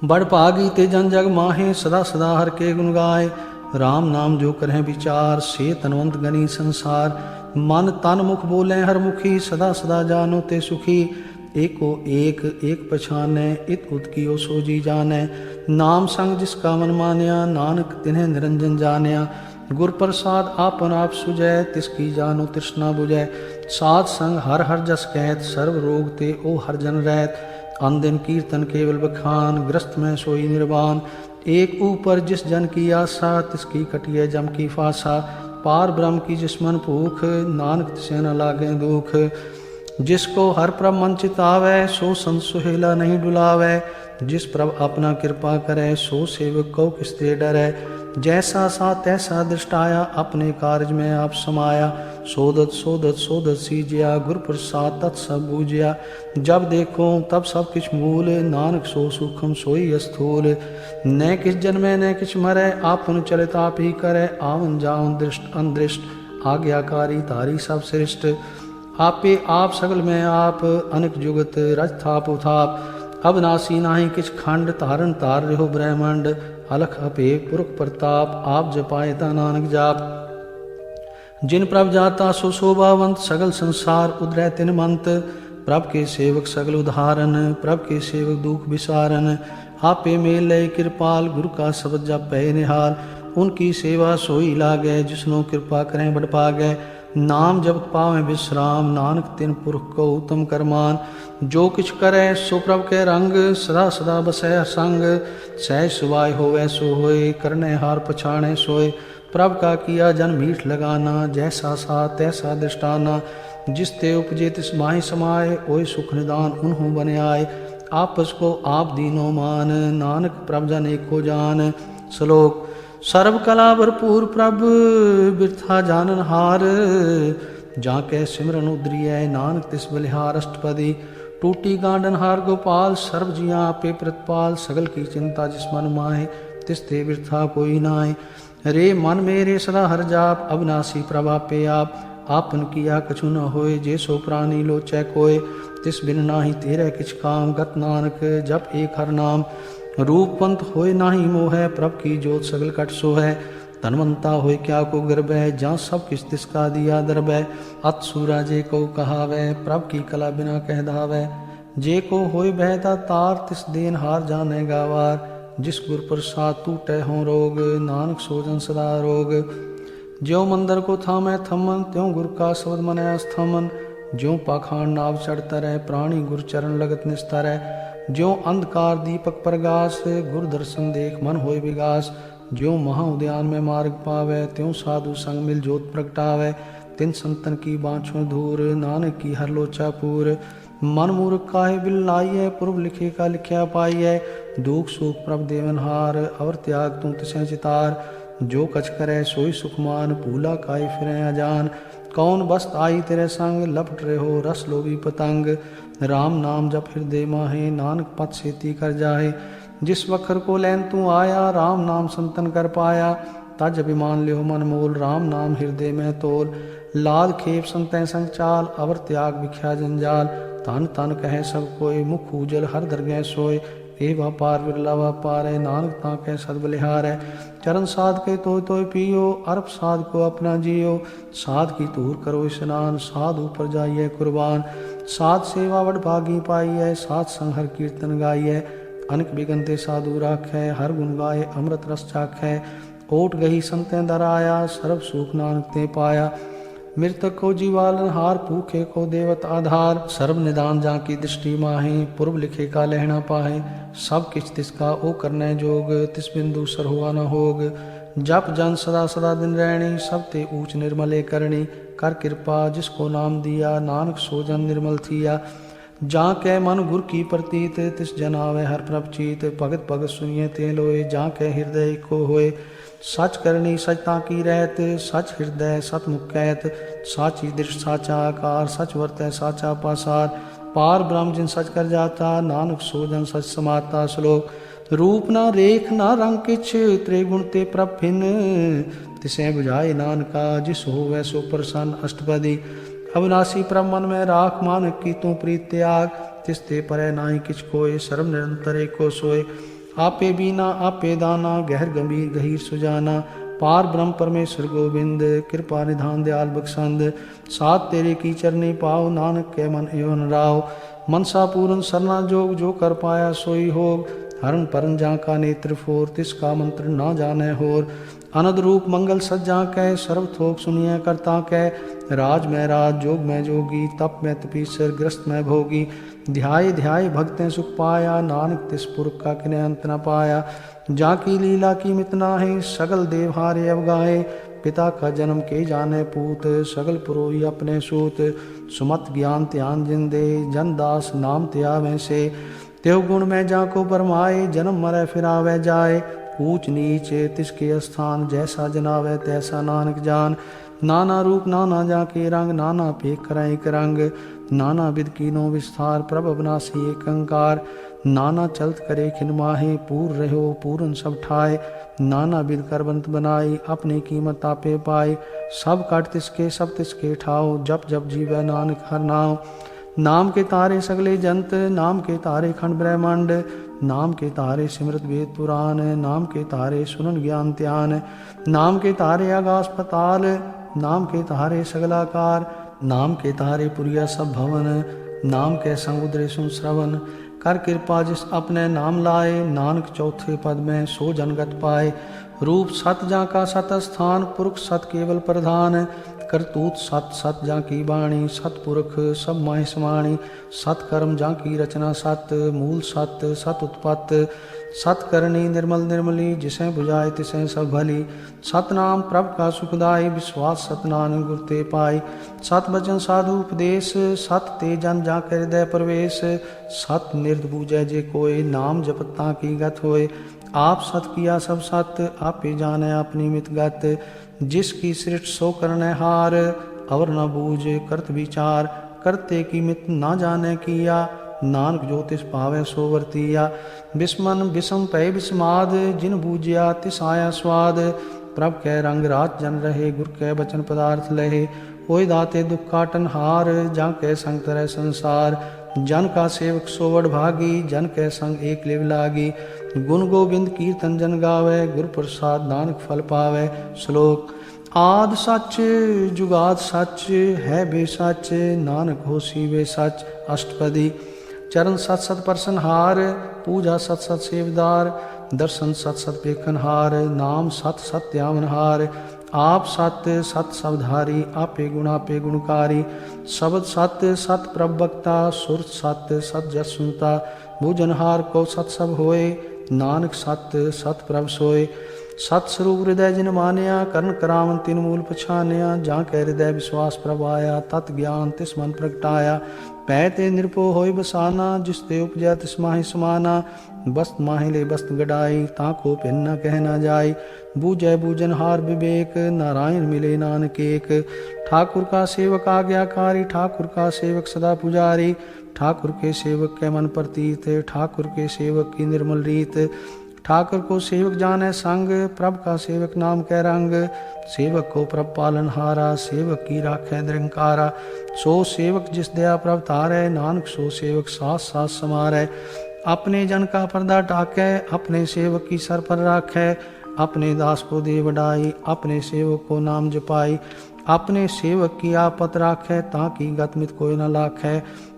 बड़ भागी ते जन जग माहे, सदा सदा हर के गुण गाए। राम नाम जो करਹਿ विचार, से तनवंत गनी संसार। मन तन मुख बोले हर मुखी, सदा सदा जानो ते सुखी। एको एक एक पछानै, इत उत कियो सो जी जानै। नाम संग जिसका मन मान्या, नानक तिन्हें निरंजन जान्या। गुर प्रसाद आपन आप सुजै, तिसकी जानो तृष्णा बुझै। साध संग हर हर जस कहत, सर्व रोग ते ओ हर जन रहत। अन दिन कीर्तन केवल बखान, ग्रस्त में सोई निर्वाण। एक ऊपर जिस जन की आशा, तिसकी कटिए जम की फासा। पार ब्रह्म की जिसमन भूख, नानक तिसे न लागे दुख। जिसको हर प्रभ मन चितावै, सो संत सुहेला नहीं डुलावै। जिस प्रभ अपना कृपा करे, सो सेवक को किसते डरै। जैसा सा तैसा दृष्टाया, अपने कार्य में आप समाया। सोदत सोदत सोदत सीजिया, गुर प्रसाद तत् सब बूझिया। जब देखो तब सब किछ मूल, नानक सो सूक्ष्म सोई स्थूल। न किस जन्मे न किछ मरै, आपन चलित आप ही करे। आवन जावन दृष्ट अनदृष्ट, आज्ञाकारी तारी सब सृष्ट। आपे आप सगल में आप, अनेक जुगत रज थाप उथाप। अविनाशी नाहि किछ खंड, तारण तार रहो ब्रह्मंड। अलख अपे पुरख प्रताप, आप जपाए ता नानक जाप। जिन प्रभ जाता सो शोभावंत, सगल संसार उदरै तिन मंत। प्रभ के सेवक सगल उदाहरण, प्रभ के सेवक दुख विसारन। आपे मेल लय कृपाल, गुरु का शब्द जप पै निहाल। उनकी सेवा सोई लागै, जिसनो कृपा करें बड़ पागै। नाम जप पावें विश्राम, नानक तिन पुरख को उत्तम करमान। जो किछ करै सो प्रभ के रंग, सदा सदा बसै संग। सहज सुभाय होवै सो होय, करने हार पछाणै सोय। प्रभ का किया जन मीठ लगाना, जैसा सा तैसा दृष्टाना। जिस ते उपजे तिस माहि समाए, ओय सुख निदान उन्हों बने आए। आपस को आप दीनो मान, नानक प्रभ जन एको जान। श्लोक सर्व कला भरपूर प्रभ, बिरथा जानन हार। जाके सिमरन उद्रिय, नानक तिस बलिहार अष्टपदी। टूटी गांडन हार गोपाल, सर्व जिया पे प्रतिपाल। सगल की चिंता जिस मन माहे, तिस ते बिरथा कोई नाय। रे मन मेरे सदा हर जाप, अविनाशी प्रभा पे आप। आपन किया कछु न होए, जे सो प्राणी लोचै कोय। तिस बिन नाहि तेरे किछ काम, गत नानक जप एक हर नाम। रूपवंत होए नाही मोह, प्रभ की जोत सगल कट सो है। धनवंता होए क्या को गर्भ है, जहाँ सब किस तिसका दिया दरब है। अत सूरा जे को कहावै, प्रभ की कला बिना कह धावै। जे को होए बहता तार, तिस देन हार जाने गावार। जिस गुर प्रसाद टूटै हों रोग, नानक सोजन सदा रोग। ज्यों मंदिर को थामै थमन, त्यों गुर का शब्द मनै अस्थमन। ज्यों पाखांड नाव चढ़ता रह, प्राणी गुर चरण लगत निस्तर है। ज्यों अंधकार दीपक प्रगास, गुर दर्शन देख मन होय विगास। ज्यों महा उद्यान में मार्ग पावै, त्यों साधु संग मिल जोत प्रगटावै। तिन संतन की बाँछों धूर, नानक की हर लोचा पूर। मन मूर्ख काहे बिल लाइयै, पूर्व लिखे का लिखया पाइयै। दुख सुख प्रभ देवनहार, अवर त्याग तू तिसै चितार। जो कछ करै सोई सुखमान, भूला काई फिरै अजान। कौन बस्त आई तेरे संग, लपट रहो रस लोभी पतंग। राम नाम जप हृदय माहे, नानक पथ सेती कर जाहे। जिस वखर को लैन तू आया, राम नाम संतन कर पाया। तज अभिमान लियो मन मोल, राम नाम हृदय में तोल। लाद खेप संतै संग चाल, अवर त्याग बिख्या जंजाल। तन तन कहे सब कोय, मुख उजल हर दरगह सोय। ए व्यापार बिरला व्यापार है, नानक ताकै सद बलिहार है। चरण साध के तोय पियो, अरप साध को अपना जियो। साध की तूर करो स्नान, साध ऊपर जाइए कुर्बान। साध सेवा वड भागी पाइयै, साध संग हर कीर्तन गाइयै। अनेक बिगनते साधु राखै, हर गुण गाए अमृत रस चाखै। ओट गही संतें दर आया, सर्व सुख नानक ते पाया। मृतक को जीवालन हार, भूखे को देवत आधार। सर्व निदान जाकी दृष्टि माहे, पूर्व लिखे का लहना पाहे। सब किछ तिसका ओ करने जोग, तिस बिंदु सर हुआ न होग। जप जन सदा सदा दिन रहणी, सब ते ऊंच निर्मले करणी। कर कृपा जिसको नाम दिया, नानक सो जन निर्मल थिया। ਜਾਂ ਕੈ ਮਨ ਗੁਰ ਕੀ ਪ੍ਰਤੀਤ ਤਿਸ ਜਨ ਆਵੈ ਹਰ ਪ੍ਰਭ ਚੀਤ ਭਗਤ ਭਗਤ ਸੁਣੀਏ ਤੇ ਲੋਏ ਜਾਂ ਕੈ ਹਿਰਦੈ ਏਕੋ ਹੋਏ ਸਚ ਕਰਨੀ ਸਚਤਾ ਕੀ ਰਹਿਤ ਸਚ ਹਿਰਦੈ ਸਤ ਮੁਖ ਕਹਿਤ ਸਾਚੀ ਦ੍ਰਿਸ਼ ਸਾਚਾ ਆਕਾਰ ਸਚ ਵਰਤੈ ਸਾਚਾ ਪਾਸਾਰ ਪਾਰ ਬ੍ਰਹਮ ਜਿਨ ਸਚ ਕਰ ਜਾਤਾ ਨਾਨਕ ਸੋ ਜਨ ਸਚ ਸਮਾਤਾ ਸ਼ਲੋਕ रूप ना रेख ना रंग किछ त्रिगुण ते प्रभ भिन तिसै बुझाए नानका जिस होवै सो प्रसन्न अष्टपदी अविनाशी प्रभ मन में राख मानक की तू प्रीत त्याग तिस ते परै नाहि किछ कोय सर्व निरंतर एको सोय आपे बीना आपे दाना गहर गंभीर गहीर सुजाना पार ब्रह्म परमेश्वर गोविंद कृपा निधान दयाल बख्शंद साथ तेरे की चरनी पाओ नानक के मन एवं राव मनसा पूरन सरना जोग जो कर पाया सोई होग हरण परन जा का नेत्र फोर तिसका मंत्र ना जाने होर अनद रूप मंगल सज्जा कै सर्व थोक सुनिए करता कै राज में राज जोग में जोगी तप में तपीसर ग्रस्त में भोगी ध्याय ध्याय भक्तें सुख पाया नानक तिस पुरख का किने अंत न पाया जाकी लीला की मितना है सगल देव हारे अवगाहे पिता का जन्म के जाने पूत सगल पुरोही अपने सूत सुमत ज्ञान ध्यान जिंदे जन दास नाम त्यावें से त्यों गुण में जाको बरमाए जन्म मरै फिरावे जाए ऊंच नीच तिसके स्थान जैसा जनावे तैसा नानक जान नाना रूप नाना जाके रंग नाना पेख कराए एक रंग नाना विद कीनो विस्तार प्रभ अविनाशी एक अंकार नाना चलत करे खिन माहे पूर रहो पूरन सब ठाए नाना विद करबंत बनाई अपनी कीमत आपे पाए सब कट तिसके सब तिसके ठाओ जप जप जीवै नानक हर नाम नाम के तारे सगले जंत नाम के तारे खंड ब्रह्मांड नाम के तारे सिमरत वेद पुराण नाम के तारे सुनन ज्ञान ध्यान नाम के तारे आकाश पताल नाम के तारे सगलाकार नाम के तारे पुरिया सब भवन नाम के संग उदरे सुन श्रवण कर कृपा जिस अपने नाम लाए नानक चौथे पद में सो जनगत पाए रूप सत जा का सत स्थान पुरख सत केवल प्रधान करतूत सत सत जा की बाणी सतपुरख सब माहि समाणी सत कर्म जा की रचना सत मूल सत सत उत्पत्त सत करनी निर्मल निर्मली जिसे बुझाए तिसे सब भली सतनाम प्रभ का सुखदाई विश्वास सतनानक गुर ते पाई सत बचन साधु उपदेश सत ते जन जा कर हृदय प्रवेश सत निर्द बूझै जे कोय नाम जपता की गत होए आप सत किया सब सत आपे जाने अपनी मित गत जिसकी सृष्ट सो करने हार और न बूझ करत विचार करते की मित ना जाने किया नानक ज्योतिष पावे सो वर्तिया बिस्मन बिसम पै बिस्माद जिन बूझिया तिस आया स्वाद प्रभ कै रंग रात जन रहे गुर कै बचन पदार्थ लहे होय दाते दुख काटन हार जा कै संग तरह संसार जन का सेवक सोवड भागी जन कै संग एक लिव लागी गुण गोविंद कीर्तन जन गावे गुर प्रसाद नानक फल पावे श्लोक आद सच जुगाद सच है बेसच नानक होसी वे सच अष्टपदी चरण सत सत परसन हार पूजा सत सत सेवदार दर्शन सत सत पेखन हार नाम सत सत त्यावन हार आप सत सत सबधारी आपे गुणकारी शब्द सत सत प्रवक्ता सुर सत सत जस सुनता भुजनहार को सत सब होए नानक सत सत प्रभ सोए सत स्वरूप हृदय जिन मानिया करण करावन तिन मूल पछानिया जा कै हृदय विश्वास प्रभ आया तत् ज्ञान तिस मन प्रगटाया पै ते निरपो होय बसाना जिस ते उपजै तिस माहि समाना बस्त माहि ले बस्त गडाई ताको भिन्न न कह न जाय बूझै बूझनहार विवेक नारायण मिले नानक एक ठाकुर का सेवक आज्ञाकारी ठाकुर का सेवक सदा पुजारी ठाकुर के सेवक के मन प्रतीत ठाकुर के सेवक की निर्मल रीत ठाकुर को सेवक जाने संग प्रभ का सेवक नाम कै रंग सेवक को प्रभ पालन हारा सेवक की राखै निरंकारा सो सेवक जिस दया प्रभ तारै नानक सो सेवक सास सास समारै अपने जन का पर्दा टाकै अपने सेवक की सर पर राखै अपने दास को दे बढ़ाई अपने सेवक को नाम जपाई अपने सेवक की आपत राखै ताकि गतमित कोई न लाखै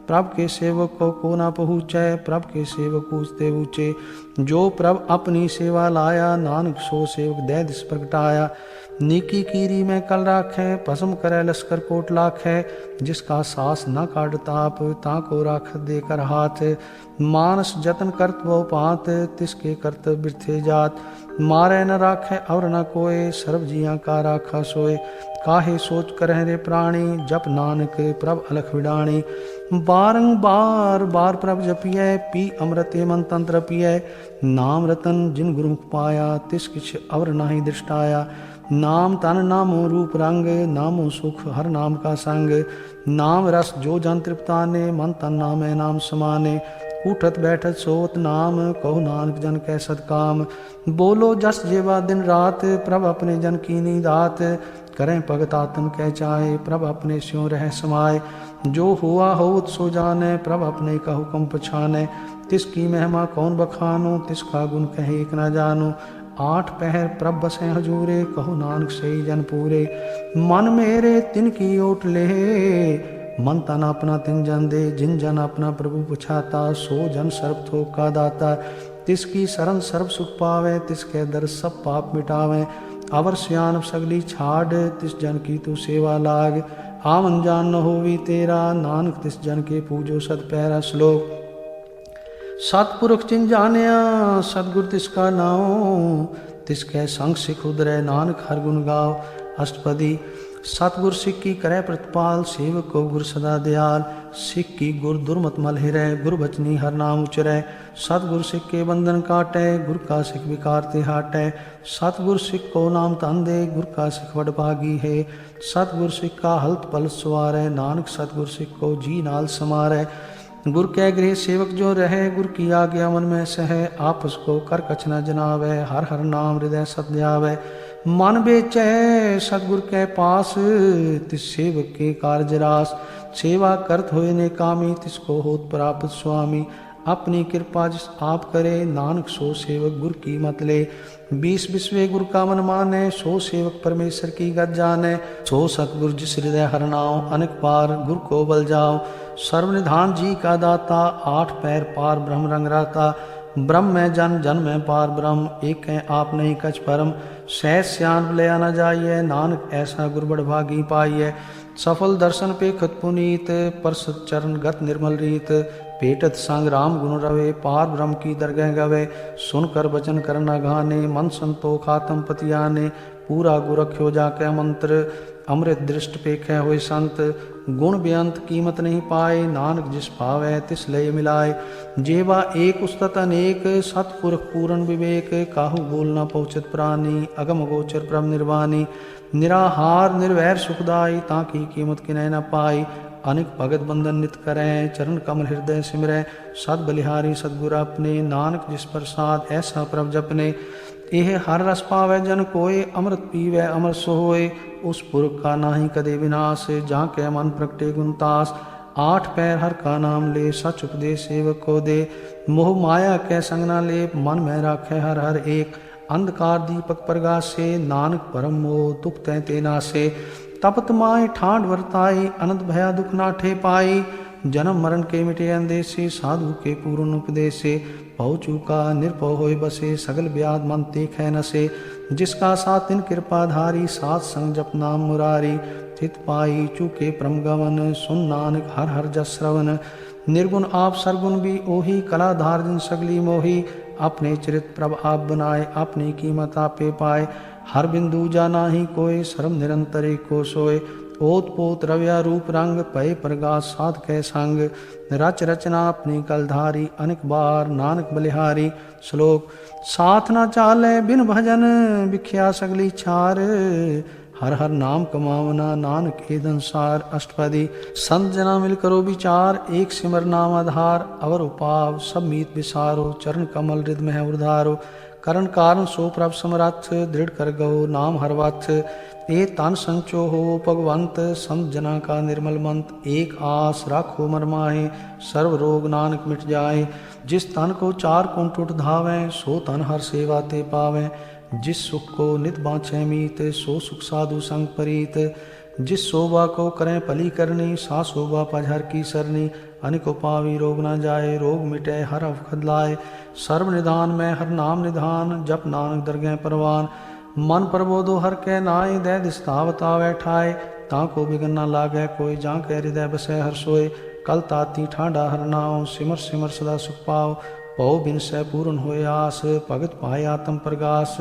प्रभ के सेवक को ना पहुँचै प्रभ के सेवक ऊँचते ऊँचे जो प्रभ अपनी सेवा लाया नानक सो सेवक दय दिस प्रगटाया नीकी कीरी में कल राखै, भस्म करे लश्कर कोट लाखै। जिसका सास न काट ताप, ताको राख देकर हाथ। मानस जतन करत बहु पात, तिसके करत बिरथे जात। मारे न राखै और न कोय, सर्व जियां का राखा सोय। काहे सोच करह रे प्राणी, जप नानक प्रभ अलख विडाणी। बारंबार बार प्रभ जपियै, पी अमृत मन तंत्र पियै। नाम रतन जिन गुरुमुख पाया, तिस किछ और नाही दृष्टाया। नाम तन नामो रूप रंग, नामो सुख हर नाम का संग। नाम रस जो जन तृप्ताने, मन तन नाम है नाम समाने। उठत बैठत सोत नाम, कहो नानक जन कै सदकाम। बोलो जस जेवा दिन रात, प्रभ अपने जन कीनी दात। करें भगत आत्म कै चाहे, प्रभ अपने स्यों रह समाये। जो हुआ होत सो जाने, प्रभ अपने का हुक्म पछाने। तिसकी महिमा कौन बखानो, तिसका गुण कहे एक न जानो। आठ पहर प्रभ बसें हजूरे, कहो नानक सही जन पूरे। मन मेरे तिनकी ओट ले, मन तन अपना तिन जन दे। जिन जन अपना प्रभु पुछाता, सो जन सर्व थोक का दाता। तिसकी शरण सर्व सुख पावे, तिसके दर सब पाप मिटावे। अवर सियान सगली छाड़, तिस जन की तू सेवा लाग। आमन जान न होवी तेरा, नानक तिस जन के पूजो सत पैरा। श्लोक। सतपुरख चिन जानिया, सतगुर तिसका नाओ। तिसके संग सिख उदरै, नानक हर गुण गाओ। अष्टपदी। सतगुर सिख की करे प्रतिपाल, सेवक को गुर सदा दयाल। सिख की गुर दुर्मत मल हिरै, गुर बचनी हर नाम उचरै। सतगुर सिख के बंधन काटै, गुर का सिख विकार ते हाटै। सतगुर सिख को नाम तन दे, गुर का सिख वड भागी है। सतगुर सिख का हल्त पल सवारै, नानक सतगुर सिख को जी नाल समारै। गुर कै गृह सेवक जो रहे, गुर की आज्ञा मन में सह। आपस को कर कछ न जनावै, हर हर नाम हृदय सत ध्यावै। मन बेचै सतगुर के पास, तिस सेवक के कारज रास। सेवा करत होए ने कामी, तिसको होत प्राप्त स्वामी। अपनी कृपा जिस आप करे, नानक सो सेवक गुर की मत ले। 20 बिस्वे गुर का मन माने, सो सेवक परमेश्वर की गत जाने। सो सतगुर जिस हृदय हर नाओ, अनेक बार गुर को बल जाओ। सर्वनिधान जी का दाता, 8 पैर पार ब्रह्म रंग राता। ब्रह्म में जन, जन में पार ब्रह्म, एक है आप नहीं कछ परम। सहज स्यान भलया न जाइए, नानक ऐसा गुरबड़ भागी पाइए। सफल दर्शन पे खत पुनीत, परसत चरण गत निर्मल रीत। पेटत संग राम गुण रवे, पार ब्रह्म की दरगह गवे। सुनकर वचन करना गाने, मन संतोख आत्म पति आने। पूरा गुर रख्यो जाके मंत्र, अमृत दृष्ट पेखे हुए संत। गुण बेअंत कीमत नहीं पाए, नानक जिस पावै तिस लय मिलाए। जेवा एक उस्तत अनेक, सतपुरख पूर्ण विवेक। काहू बोल न पहुँचत प्राणी, अगम गोचर परम निर्वाणी। निराहार निर्वैर सुखदाई, ताकी कीमत किनै न पाई। अनेक भगत बंधन नित करें, चरण कमल हृदय सिमरै। सद बलिहारी सतगुर अपने, नानक जिस प्रसाद ऐसा प्रभ जपने। एह हर रस पावै जन कोय, अमृत पीवै अमर सोय। उस पुरख का नाही कदे विनाश, जाके मन प्रगटे गुणतास। 8 पैर हर का नाम ले, सच उपदेश सेवक को दे। मोह माया कै संग न ले, मन में राखे हर हर एक। अंधकार दीपक प्रगासे, नानक परम मोह दुख तै ते नासे। तपत माय ठाठ वर्ताई, अनंत भया दुख नाठे पाई। जन्म मरण के मिटे अंदेसे, साधु के पूर्ण उपदेसे। भव चूका निर्भव होय बसे, सगल व्याध मन देखे नसे। जिसका साथ इन कृपाधारी, साथ संग जप नाम मुरारी। थित पाई चूके परम गमन, सुन नानक हर हर जस श्रवण। निर्गुण आप सरगुण भी ओही, कलाधार जिन सगली मोही। अपने चरित प्रभ आप बनाए, अपनी कीमत आपे पाए। हर बिंदु जाना ही कोय, सर्व निरंतर एको सोय। ओत पोत रव्या रूप रंग, पय प्रगास साध कै संग। रच रचना अपनी कलधारी, अनेक बार नानक बलिहारी। श्लोक। साथ न चाले बिन भजन, बिख्या सगली छार। हर हर नाम कमावना, नानक ए संसार। अष्टपदी। संत जना मिल करो विचार, एक सिमर नाम आधार। अवर उपाव सब मीत विसारो, चरण कमल हृद में उधारो। करण कारण सो प्रभ समरथ, दृढ़ कर गहो नाम हर वथ। ए तन संचो हो भगवंत, संत जना का निर्मल मंत। एक आस राखो मर माहे, सर्व रोग नानक मिट जाए। जिस तन को 4 कुंठ उठ धावें, सो तन हर सेवा ते पावें। जिस सुख को नित बाँछे मीत, सो सुख साधु संग परीत। जिस शोभा को करें पली करनी, सा शोभा पजहर की सरनी। अनिको पावी रोग न जाए, रोग मिटे हर अवखद लाए। सर्व निधान में हर नाम निधान, जप नानक दरगह परवान। मन प्रबोधो हर कै नाय, दह दिस धावत आवे ठाए। ताको बिगन न लागै कोय, जां कै हृदय बसै हर सोय। कल ताती ठांडा हर नाव, सिमर सिमर सदा सुख पाओ। पौ बिन सै पूरन होय आस, भगत पाए आत्म प्रगास।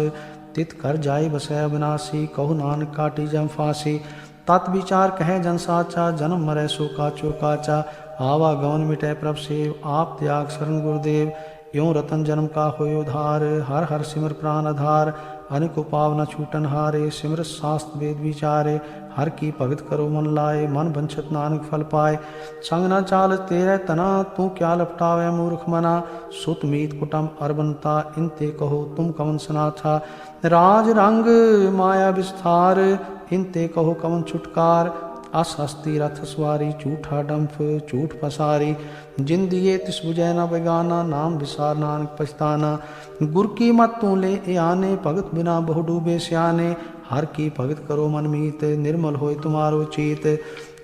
तित कर जाय बसै अविनाशी, कहु नानक काटी जम फांसी। तत् विचार कहे जन साचा, जन्म मरै सो काचो काचा। आवागमन मिटै प्रभ सेव, आप त्याग शरण गुरुदेव। यों रतन जन्म का होय उधार, हर हर सिमर प्राण आधार। अनिक उपाव न छूटन हारे, सिमर शास्त्र वेद विचारे। हर की भगत करो मन लाए, मन बंछत नानक फल पाए। संग न चाल तेरे तना, तू क्या लपटावे मूर्ख मना। सुत मीत कुटम अरबनता, इनते कहो तुम कवन सनाथा। राज रंग माया विस्तार, इनते कहो कवन छुटकार। अस हस्ती रथ सवारी, झूठा डंफ झूठ पसारी। जिन दिए तिस बुझै न बेगाना, नाम विसार नानक पछताना। गुर की मत तू ले ए आने, भगत बिना बहु डूबे स्याने। हर की भगत करो मन मीत, निर्मल होय तुम्हारो चीत।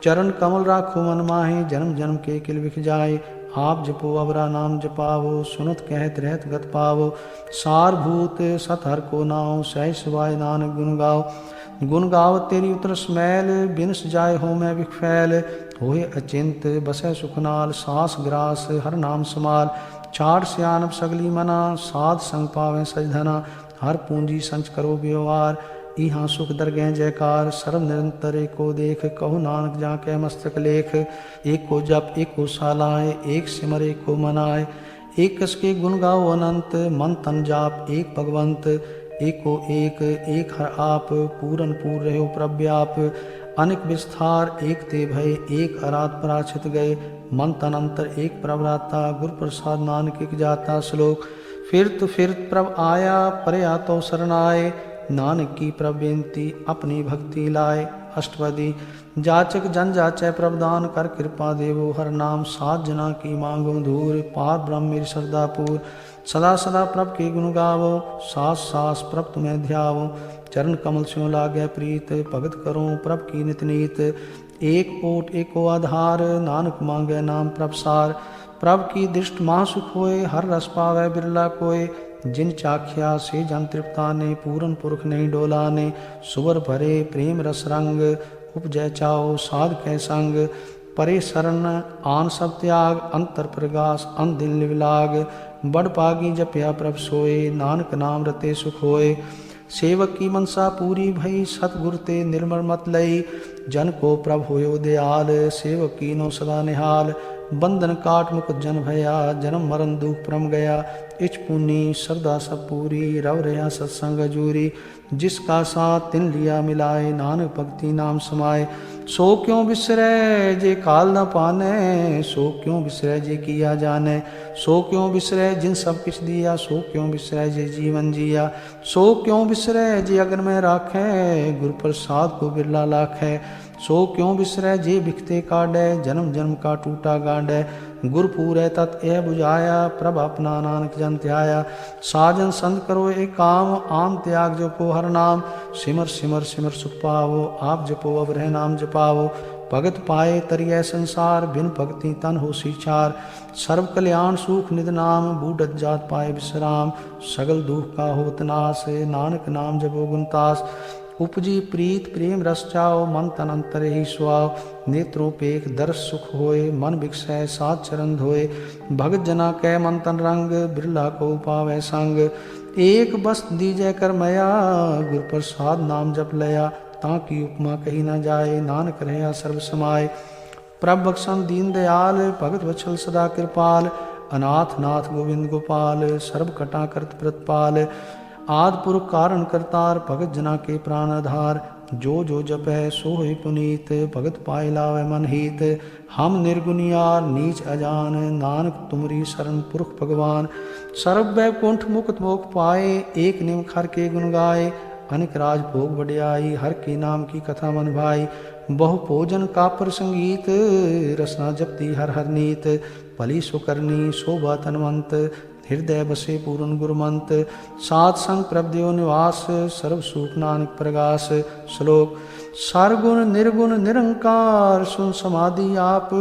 चरण कमल राखो मन माहे, जन्म जन्म के किल विख जाए। आप जपो अबरा नाम जपावो, सुनत कहत रहत गत पावो। सारभूत सत हर को नाओ, सहज सिवाय नानक गुण गाओ। गुण गाव तेरी उतरस मैल, बिनस जाय हो मैं विखफैल। होए अचिंत बसै सुख नाल, सास ग्रास हर नाम समाल। छाड़ सियानप सगली मना, साध संग पावें सजधना। हर पूंजी संच करो व्यवहार, इहाँ सुख दरगह जयकार। सर्व निरंतर एको देख, कहु नानक जाके मस्तक लेख। एक को जप एक को सालाए, एक सिमर एक को मनाए। एक कस के गुण गाओ अनंत, मन तन जाप एक भगवंत। एको एक हर आप, पूरन पूर रहो प्रव्याप। अनेक विस्तार एक ते भय, एक अराध पराछित गए। मन तन अंतर एक प्रभराता, गुर प्रसाद नानक एक जाता। श्लोक फिरत प्रभ आया, परया तो शरणाए। नानक की प्रभ बेनती, अपनी भक्ति लाए। अष्टपदी जाचक जन जाचै प्रभदान, कर कृपा देवो हर नाम। सात जना की मांगो दूर, पार ब्रह्म मेरी श्रद्धा पूर। सदा सदा प्रभ के गुण गावो, सास सास प्रभ तुम्हें ध्यावो। चरण कमल स्यों लागै प्रीत, भगत करो प्रभ की नित नीत। एक ओट एको आधार, नानक मांगै नाम प्रभ सार। प्रभ की दृष्ट महासुख होए, हर रस पावै बिरला कोय। जिन चाख्या से जन तृप्ताने, पूरन पुरख नहीं डोलाने। सुवर भरे प्रेम रस रंग, उपजय चाओ साध कै संग। परे शरण आन सब त्याग, अंतर प्रगास अन दिल लिवलाग। बड़ पागी जपया प्रभ सोए, नानक नाम रते सुख होए। सेवक की मनसा पूरी भई, सतगुर ते निर्मल मत लई। जन को प्रभ होयो दयाल, सेवक कीनो सदा निहाल। बंधन काट मुकुट जन भया, जन्म मरण दुख परम गया। इच पुनी श्रद्धा सब पूरी, रव रहा सत्संग अजूरी। जिसका साथ तिन लिया मिलाए, नानक भक्ति नाम समाए। सो क्यों बिसरै जे काल न पाने, सो क्यों बिसरै जे किया जाने। सो क्यों बिसरै जिन सब किछ दिया, सो क्यों बिसरै जे जीवन जिया। सो क्यों बिसरै जे अगन में राखै, गुर प्रसाद को बिरला लाखै। सो क्यों बिसरै जे बिखते काडै, जन्म जन्म का टूटा गांडै। गुर पूरै तत् यह बुझाया, प्रभ अपना नानक जन ध्याया। साजन संत करो एक काम, आम त्याग जपो हर नाम। सिमर सिमर सिमर सुख पावो, आप जपो अब रह नाम जपावो। भगत पाए तरिय संसार, बिन भक्ति तन हो सीछार। सर्व कल्याण सुख निध नाम, बूढ़त जात पाए विश्राम। सगल दुख का होत नाश, नानक नाम जपो गुणतास। उपजी प्रीत प्रेम रस चाओ, मन तन अंतर ही सुआओ। नेत्रों पेख दर्श सुख होए, मन बिकसै सात चरण धोए। भगत जना कै मन तन रंग, बिरला को पावै संग। एक बस दीजै कर मया, गुर प्रसाद नाम जप लया। ताकि उपमा कही न जाए, नानक रहा सर्व समाय। प्रभ बख्शन दीन दयाल, भगत वत्सल सदा कृपाल। अनाथ नाथ गोविंद गोपाल, सर्व कटा करत प्रतपाल। आदि पुरुष कारण करतार, भगत जना के प्राण आधार। जो जो जपै सो होय पुनीत, भगत पाए लावे मन हीत। हम निर्गुनियार नीच अजान, नानक तुमरी शरण पुरख भगवान। सर्व वैकुंठ मुक्त मोक्ष पाए, एक निम खर के गुण गाए। अनिक राज भोग बढ़ियाई, हर के नाम की कथा मन भाई। बहु भोजन का प्रसंगीत, रसना जपती हर हर नीत। भली सुकरनी शोभा तनवंत, हृदय बसे पूरन गुरमंत। सात संग प्रभ देव निवास, सर्व सुख नानक प्रगास। श्लोक सरगुण निर्गुण निरंकार, सुन समाधि आप।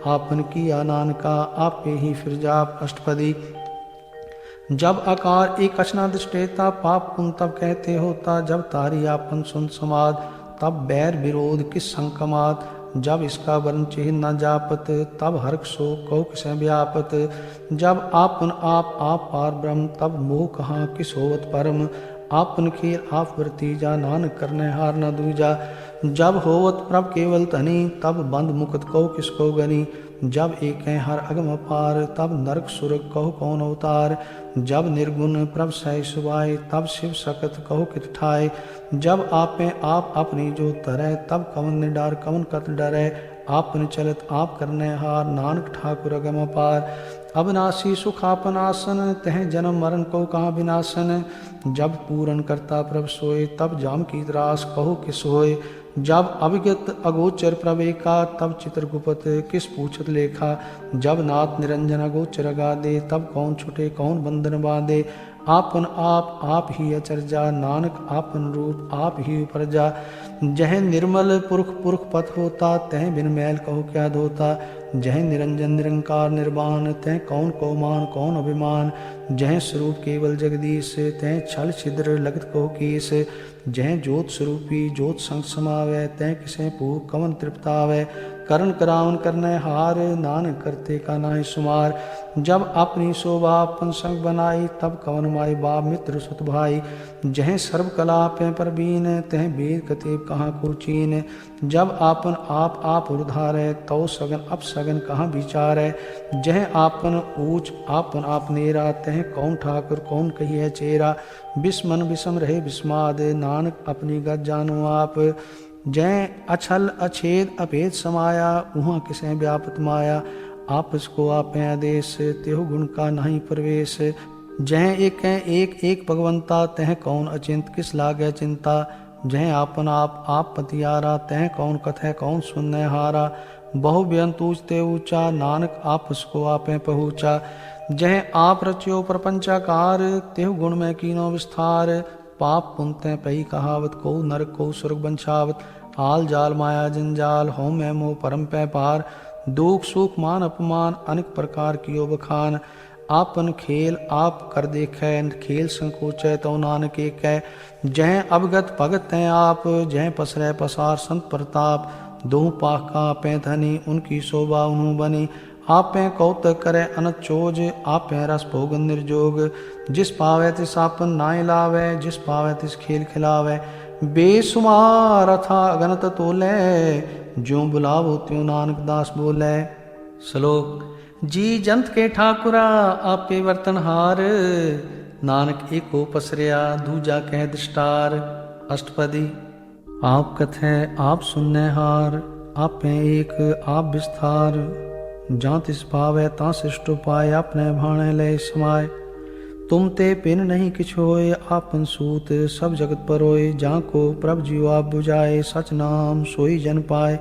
आपन किया नानका, आपे ही फिर जाप। अष्टपदी जब आकार एक अचना दृष्टेता, पाप पुन तब कहते होता। जब तारी आपन सुन समाद, तब बैर विरोध किस संकमात। जब इसका वर्ण चिन्ह न जापत, तब हर्ष शोक कहो किसे व्यापत। जब आपन आप पार ब्रह्म, तब मोह कहाँ किस होवत परम। आपन खेल आप वर्तीजा, नानक करने हार न दूजा। जब होवत प्रभ केवल धनी, तब बंद मुक्त कहो किसको गनी। जब एक है हर अगम अपार, तब नरक सुरग कहो कौन अवतार। जब निर्गुण प्रभ सह सुभाए, तब शिव सकत कहो कित ठाए। जब आप में आप अपनी जो तरह, तब कवन निडार कवन कत डरै। आपन चलत आप करने हार, नानक ठाकुर अगम अपार। अविनाशी सुख आपन आसन, तह जन्म मरण को कहाँ विनाशन। जब पूरन करता प्रभ सोए, तब जाम की त्रास कहो किस होए। जब अभिगत अगोचर प्रवेका, तब चित्रगुप्त किस पूछत लेखा। जब नाथ निरंजन अगोचर अगाधे, तब कौन छुटे कौन बंधन बांधे। आपन आप ही अचरजा, नानक आपन रूप आप ही उपरजा। जह निर्मल पुरख पुरख पथ होता, तह बिन मैल कहो क्या धोता। जह निरंजन निरंकार निर्वाण, तह कौन को मान कौन अभिमान। जह स्वरूप केवल जगदीश, तह छल छिद्र लगत कहो कीस। जह जोत स्वरूपी जोत संग समावै, तह किसे भूख कवन तृप्तावै। करण करावन करने हार, नानक करते का नाहि सुमार। जब अपनी शोभा अपन संग बनाई, तब कवन माई बाप मित्र सुत भाई। जह सर्व कला पे परबीन, तह वेद कतेब कहाँ को चीन। जब आपन आप उधारै, तो सगन अपसगन कहाँ विचारै। जह आपन ऊंच आपन आप नेरा, तह कौन ठाकुर कौन कहिए चेरा। बिस्मन बिसम रहे बिस्माद, नानक अपनी गत जानो आप। जय अछल अछेद अभेद समाया, वहाँ किसे व्यापत माया। आपस को आपे आदेश, तेहु गुण का नहीं प्रवेश। जह एक भगवंता, तह कौन अचिंत किस लागे चिंता। जह आपन आप पतियारा, तह कौन कथै कौन सुनने हारा। बहु बेअंत ऊंचते ऊंचा, नानक आपस को आपे पहुँचा। जह आप रच्यो प्रपंचाकार, तेहु गुण में कीनो विस्तार। पाप पुनते पही कहावत, को नरक को स्वर्ग बंछावत। आल जाल माया जंजाल, होम में मोह परम पै पार। दुख सुख मान अपमान, अनेक प्रकार कियो बखान। आपन खेल आप कर देखे, खेल संकोचै तो नानक एकै। जह अवगत भगत हैं आप, जह पसरै पसार संत प्रताप। दोह पाख का आपे धनी, उनकी शोभा उन्हू बनी। आपे कौतक करे अनत चोज, आपे रस भोगन निर्जोग। जिस पावे तिस आपन नाय लावे, जिस पावे तिस खेल खिलावे। बेसुमार अथा अगनत तोले, ज्यों बुलावो त्यों नानक दास बोले। श्लोक। जी जंत के ठाकुरा आपे वर्तनहार, नानक एको पसरिया दूजा कह दृष्टार। अष्टपदी। आप कथै आप सुनने हार, आपे एक आप विस्तार। जां तिस पावै तां सृष्ट उपाय, अपने भाणे लय समाय। तुम ते पिन नहीं किछ होय, आपन सूत सब जगत पर होय। जां को प्रभ जीव आप बुझाए, सच नाम सोई जन पाए।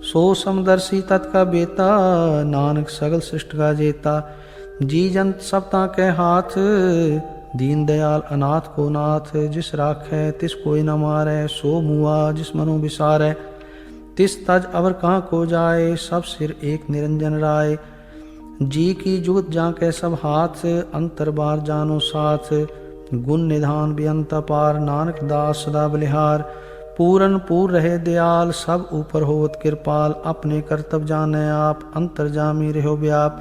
सो समदर्शी तत्का बेता, नानक सगल सृष्ट का जेता। जी जंत सब ताके हाथ, दीन दयाल अनाथ को नाथ। जिस राखै तिस कोई न मारै, सो मुआ जिस मनो विसारै। तिस तज अवर कहाँ को जाए, सब सिर एक निरंजन राय। जी की जुगत जाके सब हाथ, अंतर बार जानो साथ। गुण निधान बेअंत अपार, नानक दास सदा बलिहार। पूरन पूर रहे दयाल, सब ऊपर होवत कृपाल। अपने कर्तव्य जाने आप, अंतर जामी रहो व्याप।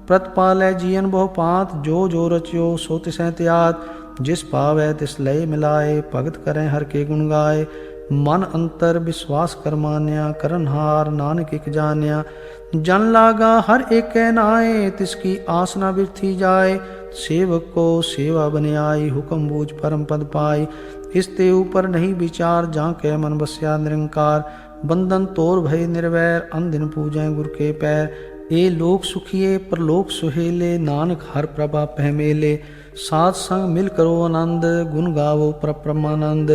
प्रतिपालै जियन बहु पात, जो रचियो सो तिसै त्यात। जिस पावै तिस लय मिलाए, भगत करें हर के गुण गाए। मन अंतर विश्वास कर मान्या, करनहार नानक एक जान्या। जन लागा हर एक कै नाए, तिसकी आस न बिरथी जाए। सेवक को सेवा बने आई, हुक्म बूझ परम पद पाई। इसते ऊपर नहीं विचार, जां कै मन बस्या निरंकार। बंधन तोर भय निर्वैर, अनदिन पूजै गुर के पैर। ए लोक सुखिए परलोक सुहेले, नानक हर प्रभा पहमेले। साथ संग मिल करो आनंद, गुण गावो परमानंद।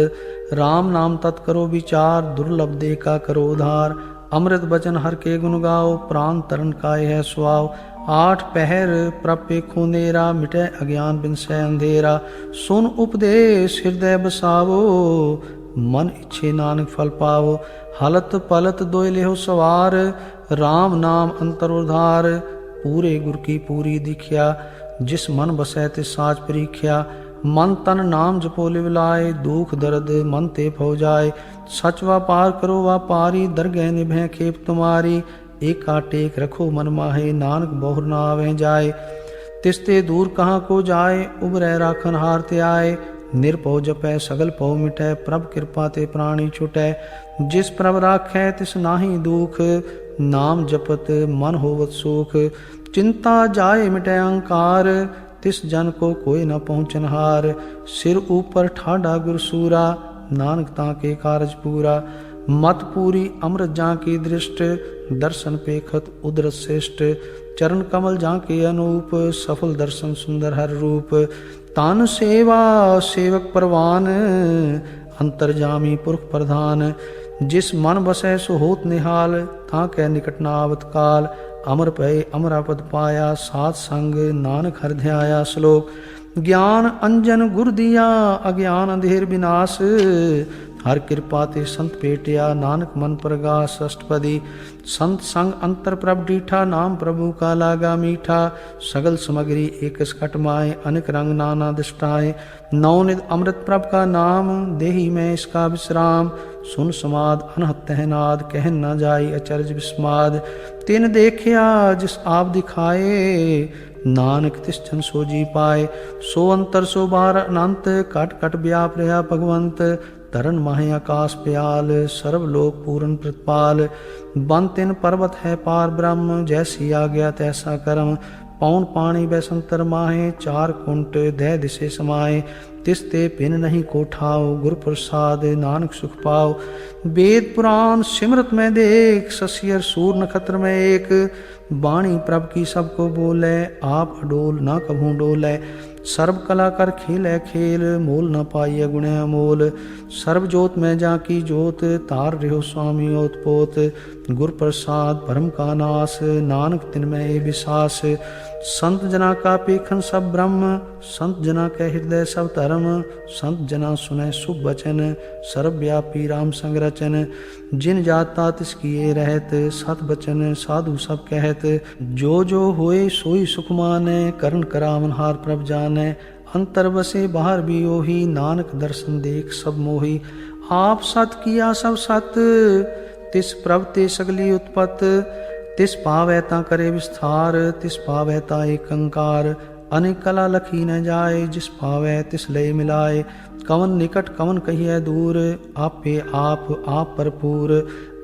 राम नाम तत् करो विचार, दुर्लभ दे का करो उधार। अमृत बचन हर के गुण गाओ, प्राण तरण काय है सुआव। आठ पहर प्रपे खूनेरा, मिटे अज्ञान बिन से अंधेरा। सुन उपदेश हृदय बसावो, मन इच्छे नानक फल पावो। हलत पलत दोय लेहो सवार, राम नाम अंतर उधार। पूरे गुर की पूरी दिखिया, जिस मन बसै तिस साच परीख्या। मन तन नाम जपो लिव लाए, दुख दर्द मन ते फौ जाए। सच व्यापार करो व्यापारी, दरगह निभै खेप तुम्हारी। एका टेक रखो मन माहे, नानक बहुर न आवे जाए। तिसते दूर कहाँ को जाए, उबरै राखन हार ते आए। निरपौ जपै सगल पौ मिटै, प्रभ कृपा ते प्राणी छुटै। जिस प्रभ राखै तिस नाहि दुख, नाम जपत मन होवत सुख। चिंता जाए मिटै अहंकार, तिस जन को कोई न पहुँचन हार। सिर ऊपर ठाडा गुरसूरा, नानक ताके कारज पूरा। मत पूरी अमृत जाके दृष्ट, दर्शन पेखत उदरत श्रेष्ठ। चरण कमल जाके अनूप, सफल दर्शन सुंदर हर रूप। तान सेवा सेवक परवान, अंतरजामी पुरख प्रधान। जिस मन बसै सो होत निहाल, ताकै निकट न आवत काल। अमर भय अमरापद पाया, सात संग नानक हर ध्याया। श्लोक। ज्ञान अंजन गुर दिया, अज्ञान अंधेर विनाश। हर कृपा ते संत पेटिया, नानक मन प्रगास। अष्टपदी। संत संग अंतर प्रभ डीठा, नाम प्रभु का लागा मीठा। सगल सामग्री एक सकट माए, अनेक रंग नाना दृष्टाए। नवनिध अमृत प्रभ का नाम, देही में इसका विश्राम। सुन समाद अनहत तहनाद, कहन न जाई अचरज विस्माद। तिन देखिया जिस आप दिखाए, नानक तिस जन सो जी पाए। सो अंतर सो बार अनंत, कट कट व्याप रहा भगवंत। तरन माहे आकाश प्याल, सर्वलोक पूर्ण प्रतिपाल। बन तिन पर्वत है पार ब्रह्म, जैसी आज्ञा तैसा कर्म। पौन पानी बैसंतर माहे, चार कुंट दह दिशे समाए। तिसते पिन नहीं कोठाओ, गुर प्रसाद नानक सुख पाओ। वेद पुराण सिमरत में देख, शशियर सूर नक्षत्र में एक। वाणी प्रभ की सबको बोले, आप अडोल ना कभू डोले। सर्व कला कर खेलै खेल, मोल न पाइय गुण अमोल। सर्व जोत में जाकी जोत, तार रहो स्वामी ओतपोत। गुर प्रसाद परम का नास, नानक तिनमय विश्वास। संत जना का पेखन सब ब्रह्म, संत जना के हृदय सब धर्म। संत जना सुनै शुभ वचन, सर्वव्यापी राम संग रचन। जिन जाता तिस किए रहत, सत बचन साधु सब कहत। जो जो होए सोई सुख मानै, करण करावन हार प्रभ जानै। अंतर बसे बाहर भी ओही, नानक दर्शन देख सब मोही। आप सत किया सब सत, तिस प्रभ ते सगली उत्पत। तिस पावै ता करे विस्तार, तिस पावै ता एकंकार। अनेक कला लखी न जाए, जिस पावै तिस लय मिलाए। कवन निकट कवन कहिए दूर, आपे आप भरपूर।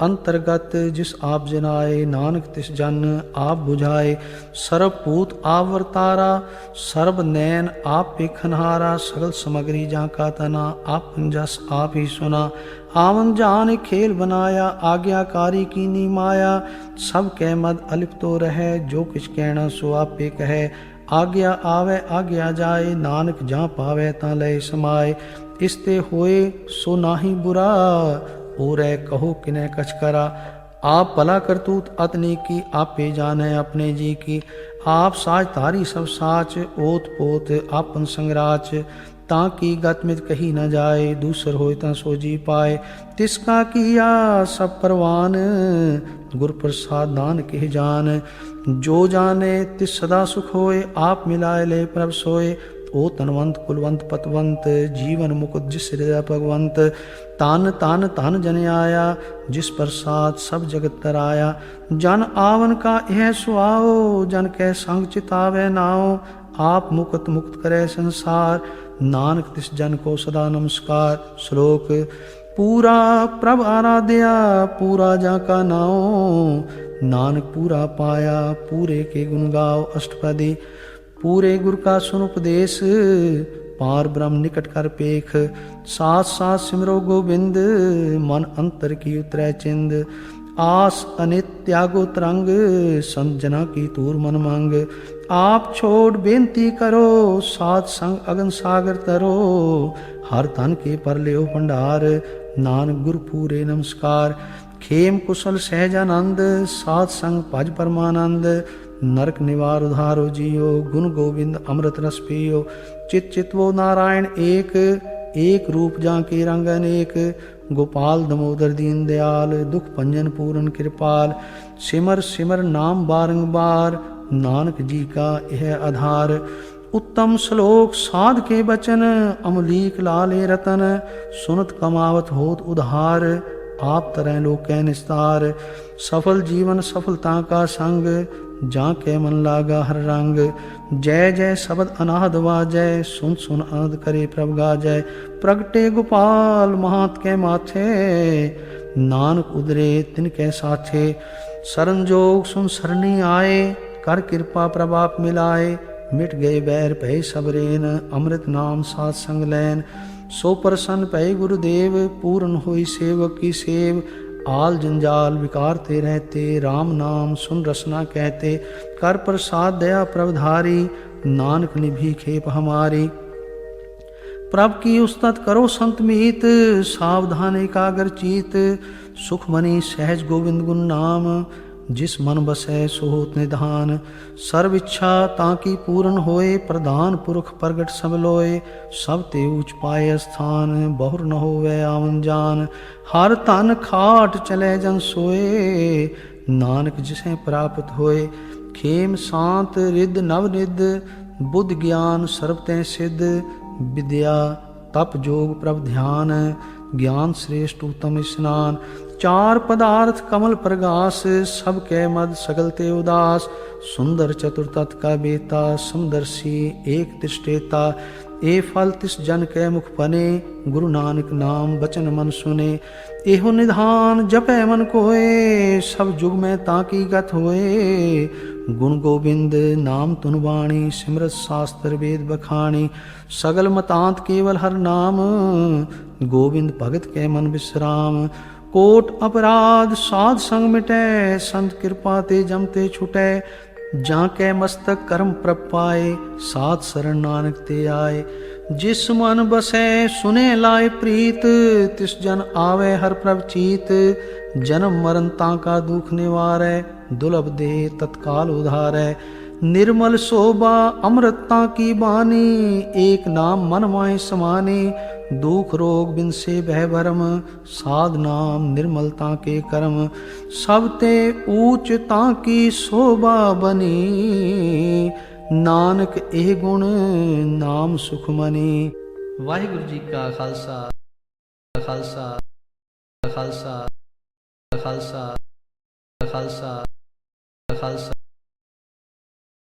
अंतर्गत जिस आप जनाए, नानक तिस जन आप बुझाए। सर्वपूत आवरतारा, सर्व नैन आप पेखनहारा। सगल सामग्री जाका तना, आप जस आप ही सुना। आवन जान खेल बनाया, आज्ञाकारी कीनी माया। सब कह मद अलिप्त तो रहे, जो किछ कहना सो आपे कहे। आज्ञा आवे आज्ञा जाए, नानक जहाँ पावे ता लय समाए। इसते होए सो नाहि बुरा, ओरै कहो किने कछ करा। आप भला करतूत अतनी की, आपे जाने अपने जी की। आप साच तारी सब साच, ओत पोत आपन संगराच। ताकि गतमित कही न जाए, दूसर होए ता सो जी पाए। तिसका किया सब परवान, गुर प्रसाद नानक के जान। जो जाने तिस सदा सुख होए, आप मिलाए ले प्रभ सोए। ओ तनवंत कुलवंत पतवंत, जीवन मुकुट जिस हृदय भगवंत। तान तान तान जन आया, जिस प्रसाद सब जगत तराया। जन आवन का यह सुआओ, जन कै संग चितावे नाओ। आप मुक्त मुक्त करे संसार, नानक तिस जन को सदा नमस्कार। श्लोक। पूरा प्रभ आराध्या, पूरा जाका नाओ। नानक पूरा पाया, पूरे के गुण गाओ। अष्टपदी। पूरे गुर का सुन उपदेश, पार ब्रह्म निकट कर पेख। साथ साथ सिमरो गोविंद, मन अंतर की उतरै चिंद। आस अनित त्यागो तरंग, संत जना की तूर मन मांग। आप छोड़ बेनती करो, साथ संग अगन सागर तरो। हर तन के पर लियो भंडार, नानक गुर पूरे नमस्कार। खेम कुशल सहजानंद, साथ संग भज परमानंद। नरक निवार उधारो जियो, गुण गोविंद अमृत रस पियो। चित चितवो नारायण एक, एक रूप जाके रंग अनेक। गोपाल दमोदर दीन दयाल, दुख भंजन पूरन कृपाल। सिमर सिमर नाम बारंबार, नानक जी का यह आधार। उत्तम श्लोक साध के बचन, अमलीक लाले रतन, सुनत कमावत होत उधार, आप तरह लोकै निस्तार। सफल जीवन सफलता का संग, जाके मन लागा हर रंग। जय जय शब्द अनाहद वाजय, सुन सुन आनंद करे प्रभ गाजय। प्रगटे गोपाल महात के माथे, नानक उदरे तिनके साथे। शरण जोग सुन सरनी आए, कर कृपा प्रभाप मिलाए। मिट गए बैर भय सबरेन, अमृत नाम साथ संग लैन। सो प्रसन्न भय गुरुदेव, पूर्ण हुई सेवक की सेव। आल जंजाल विकारते रहते, राम नाम सुन रसना कहते। कर प्रसाद दया प्रभधारी, नानक निभी खेप हमारी। प्रभ की उस्तत करो संत मीत, सावधान एकाग्र चीत। सुख मनी सहज गोविंद गुण नाम, जिस मन बसै सो होत निधान। सर्व इच्छा ताकि पूर्ण होए, प्रधान पुरख प्रगट सब लोए। सब ते ऊच पाए स्थान, बहुर न होवे आवन जान। हर तन खाट चले जन सोए, नानक जिसे प्राप्त होए। खेम शांत रिद नव निद, बुद्ध ज्ञान सर्व तै सिद्ध। विद्या तप जोग प्रभ ध्यान, ज्ञान श्रेष्ठ उत्तम स्नान। चार पदार्थ कमल प्रगास, सब कै मद सगल ते उदास। सुंदर चतुर्तत का बेता, समदर्शी एक तिष्ठेता। ए फल तिस जन कै मुख बने, गुरु नानक नाम बचन मन सुने। एहो निधान जपै मन कोय, सब जुग में ताकी गत होए। गुण गोविंद नाम तुन वाणी, सिमरत शास्त्र वेद बखाणी। सगल मतांत केवल हर नाम, गोविंद भगत के मन विश्राम। कोट अपराध साध संग मिटै, संत कृपा ते जमते छुटै। जाके मस्तक कर्म प्रभ पाए, साध शरण नानक ते आए। जिस मन बसै सुने लाए प्रीत, तिस जन आवे हर प्रभ चीत। जन्म मरण ताका दुख निवारै, दुर्लभ दे तत्काल उधारै। निर्मल शोभा अमृता की बानी, एक नाम मन माहि समानी। दुख रोग बिन से भय भरम, साध नाम निर्मलता के कर्म। सब ते ऊंचता की शोभा बनी, नानक एह गुण नाम सुखमनी। वाहिगुरु जी का खालसा खालसा खालसा खालसा खालसा खालसा।